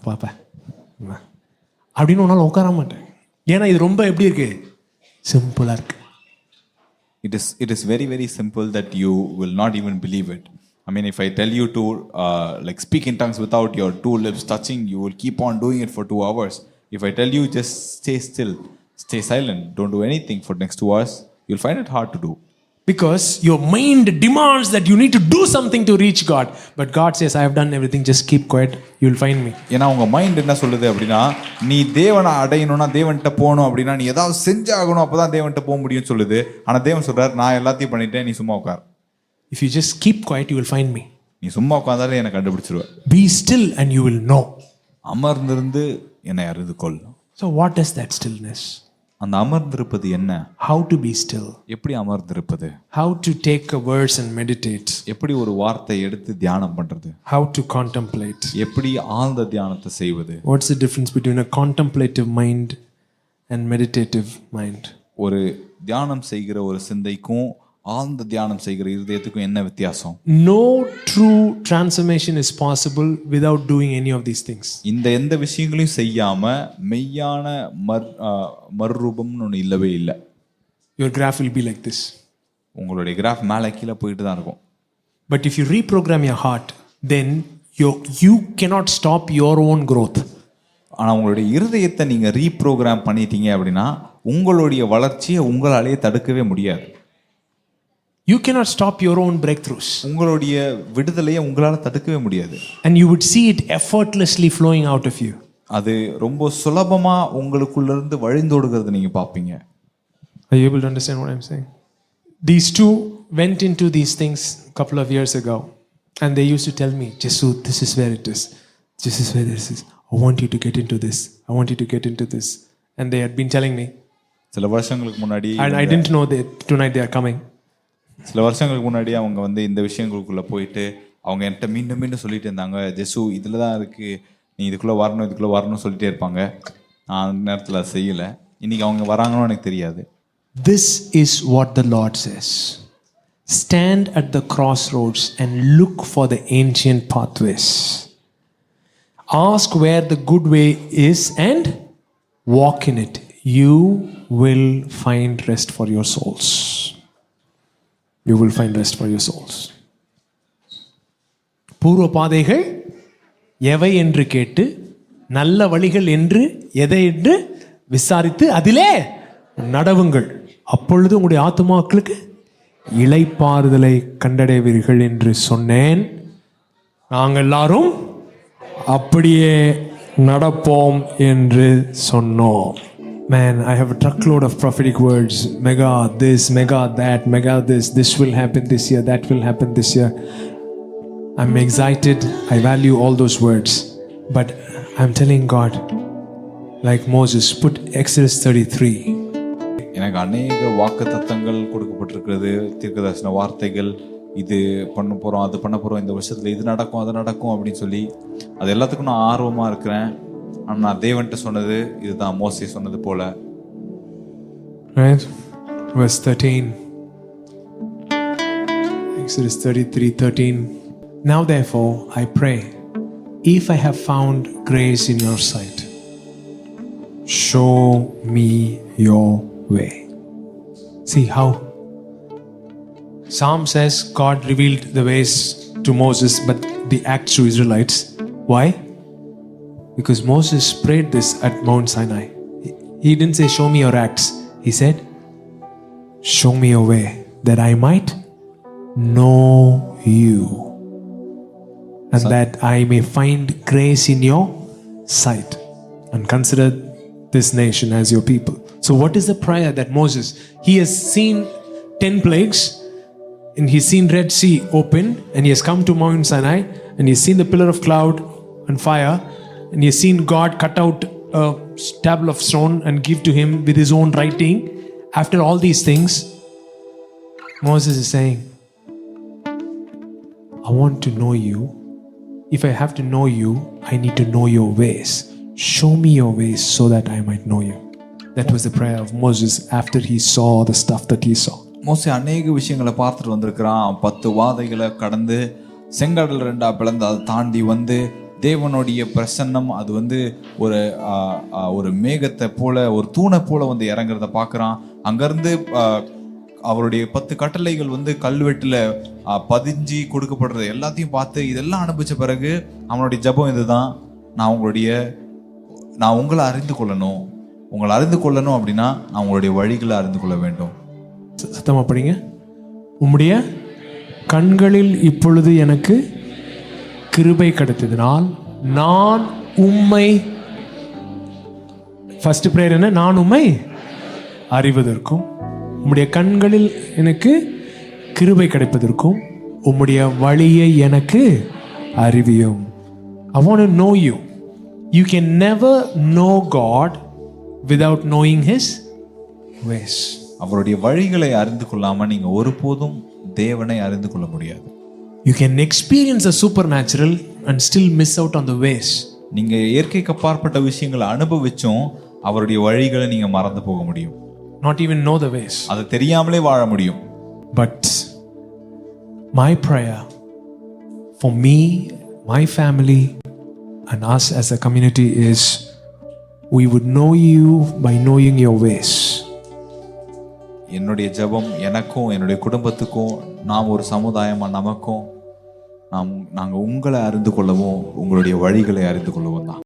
பாப்பா அப்படின்னு ஒன்றால் உட்கார மாட்டேன். ஏன்னா இது ரொம்ப எப்படி இருக்கு, சிம்பிளாக இருக்கு. It is very, very simple that you will not even believe it. I mean, if I tell you to like speak in tongues without your 2 lips touching, you will keep on doing it for 2 hours. If I tell you just stay still, stay silent, don't do anything for next 2 hours, you'll find it hard to do. Because your mind demands that you need to do something to reach God. But God says, I have done everything, just keep quiet, you'll find me. ஏன்னா உங்க மைண்ட் என்ன சொல்லுது அப்படின்னா, நீ தேவனை அடையணும்னா, தேவன்கிட்ட போகணும் அப்படின்னா நீ ஏதாவது செஞ்சாகணும், அப்பதான் தேவன்கிட்ட போக முடியும்னு சொல்லுது. ஆனா தேவன் சொல்றாரு, நான் எல்லாத்தையும் பண்ணிட்டேன், நீ சும்மா உட்கார். If you just keep quiet, you will find me. நீ சும்மா உட்கார்ந்தாலே என்னை கண்டுபிடிச்சிருவ. Be still and you will know. அமர்ந்திருந்து என்னை அறிந்து கொள். So what is that stillness? அந்த அமர்ந்திருப்பது என்ன? How to be still? எப்படி அமர்ந்திருப்பது? How to take a verse and meditate? எப்படி ஒரு வார்த்தை எடுத்து தியானம் பண்றது? How to contemplate? எப்படி ஆழ்ந்த தியானத்தை செய்வது? What's the difference between a contemplative mind and meditative mind? ஒரு தியானம் செய்கிற ஒரு சிந்தைக்கும் ஆழ்ந்த தியானம் செய்கிற இருதயத்துக்கும் என்ன வித்தியாசம்? No true transformation is possible without doing any of these things. இந்த எந்த விஷயங்களையும் செய்யாம மெய்யான மறுரூபம்னு ஒன்று இல்லவே இல்லை. Your graph will be like this. உங்களுடைய கிராஃப் மேலே கீழே போயிட்டு தான் இருக்கும். But if you reprogram your heart, then you cannot stop your own growth. ஆனால் உங்களுடைய இருதயத்தை நீங்கள் ரீப்ரோக்ராம் பண்ணிட்டீங்க அப்படின்னா உங்களுடைய வளர்ச்சியை உங்களாலேயே தடுக்கவே முடியாது. You cannot stop your own breakthroughs. உங்களுடைய விடுதலையை உங்களால் தடுக்கவே முடியாது. And you would see it effortlessly flowing out of you. அது ரொம்ப சுலபமா உங்களுக்குள்ள இருந்து வழிந்தோடுகிறது நீங்க பாப்பீங்க. Are you able to understand what I'm saying? These two went into these things a couple of years ago and they used to tell me, Jesu, this is where it is. This is where this is. I want you to get into this. I want you to get into this. And they had been telling me. சில வருஷங்களுக்கு முன்னாடி And I didn't know that tonight they are coming. சில வருஷங்களுக்கு முன்னாடி அவங்க வந்து இந்த விஷயங்களுக்குள்ள போயிட்டு அவங்க என்கிட்ட மீண்டும் மீண்டும் சொல்லிட்டு இருந்தாங்க, ஜெசு இதில் தான் இருக்கு, நீ இதுக்குள்ளே வரணும்னு சொல்லிட்டே இருப்பாங்க. நான் அந்த நேரத்தில் செய்யலை. இன்னைக்கு அவங்க வராங்கன்னு எனக்கு தெரியாது. This is what the Lord says. Stand at the crossroads and look for the ancient pathways. Ask where the good way is and walk in it. You will find rest for your souls. You will find rest for your souls. பூர்வ பாதைகள் எவை என்று கேட்டு நல்ல வழிகள் என்று எதை என்று விசாரித்து அதிலே நடவுங்கள், அப்பொழுது உங்களுடைய ஆத்துமாக்களுக்கு இளைப்பாறுதலை கண்டடைவீர்கள் என்று சொன்னேன். நாங்கள் எல்லாரும் அப்படியே நடப்போம் என்று சொன்னோம். Man, I have a truckload of prophetic words. Mega this, mega that, mega this. This will happen this year, that will happen this year. I'm excited. I value all those words. But I'm telling God, like Moses, put Exodus 33. எனக்கு அநேக வாக்கு தத்தங்கள் கொடுக்கப்பட்டிருக்கிறது, தீர்க்கதரிசன வார்த்தைகள். இது பண்ண போகிறோம், அது பண்ண போகிறோம், இந்த வருஷத்தில் இது நடக்கும், அது நடக்கும் அப்படின்னு சொல்லி அது எல்லாத்துக்கும் நான் ஆர்வமாக இருக்கிறேன். ஆனால் நான் தேவன்கிட்ட சொன்னது இதுதான், மோசே சொன்னது போல. Right? Verse 13. Exodus 33:13. Now therefore I pray, if I have found grace in your sight, show me your way. See how Psalm says God revealed the ways to Moses, but the acts to Israelites. Why? Because Moses prayed this at Mount Sinai. He didn't say, show me your acts. He said, show me your way, that I might know you, and that I may find grace in your sight, and consider this nation as your people. So what is the prayer that Moses, he has seen 10 plagues, and he's seen Red Sea open, and he has come to Mount Sinai, and he's seen the pillar of cloud and fire, and he has seen God cut out a table of stone and give to him with his own writing. After all these things, Moses is saying, I want to know you. If I have to know you, I need to know your ways. Show me your ways so that I might know you. That was the prayer of Moses after he saw the stuff that he saw. மோசே அநேக விஷயங்களை பார்த்துட்டு வந்திருக்கிறான். 10 வாதைகளை கடந்து செங்கடல் 2 பிளந்து அதை தாண்டி வந்து தேவனுடைய பிரசன்னம் அது வந்து ஒரு மேகத்தை போல ஒரு தூணை போல வந்து இறங்குறத பார்க்குறான். அங்கேருந்து அவருடைய 10 கட்டளைகள் வந்து கல்வெட்டுல பதிஞ்சு கொடுக்கப்படுறது எல்லாத்தையும் பார்த்து இதெல்லாம் அனுபவிச்ச பிறகு அவனுடைய ஜெபம் இதுதான், நான் உங்களை அறிந்து கொள்ளணும். உங்களை அறிந்து கொள்ளணும் அப்படின்னா நான் உங்களுடைய வழிகளை அறிந்து கொள்ள வேண்டும். சத்தமா படிங்க. உம்முடைய கண்களில் இப்பொழுது எனக்கு கிருபை கிடைத்ததினால் நான் உம்மை, ஃபர்ஸ்ட் பிரேயர் என்ன? நான் உம்மை அறிவதற்கும் உம்முடைய கண்களில் எனக்கு கிருபை கிடைப்பதற்கும் உம்முடைய வழியை எனக்கு அறிவியும். I want to know you. You can never know God without knowing His ways. அவருடைய வழிகளை அறிந்து கொள்ளாம நீங்க ஒருபோதும் தேவனை அறிந்து கொள்ள முடியாது. You can experience the supernatural and still miss out on the ways. நீங்க இயற்கைக்கு அப்பாற்பட்ட விஷயங்களை அனுபவிச்சும் அவருடைய வழிகளை நீங்க மறந்து போக முடியும். Not even know the ways. அது தெரியாமலே வாழ முடியும். But my prayer for me, my family and us as a community is we would know you by knowing your ways. என்னுடைய ஜெபம் எனக்கும் என்னுடைய குடும்பத்துக்கும் நாம் ஒரு சமுதாயமா நமக்கும் நாங்கள் உங்களை அறிந்து கொள்ளவும் உங்களுடைய வழிகளை அறிந்து கொள்ளவும் தான்.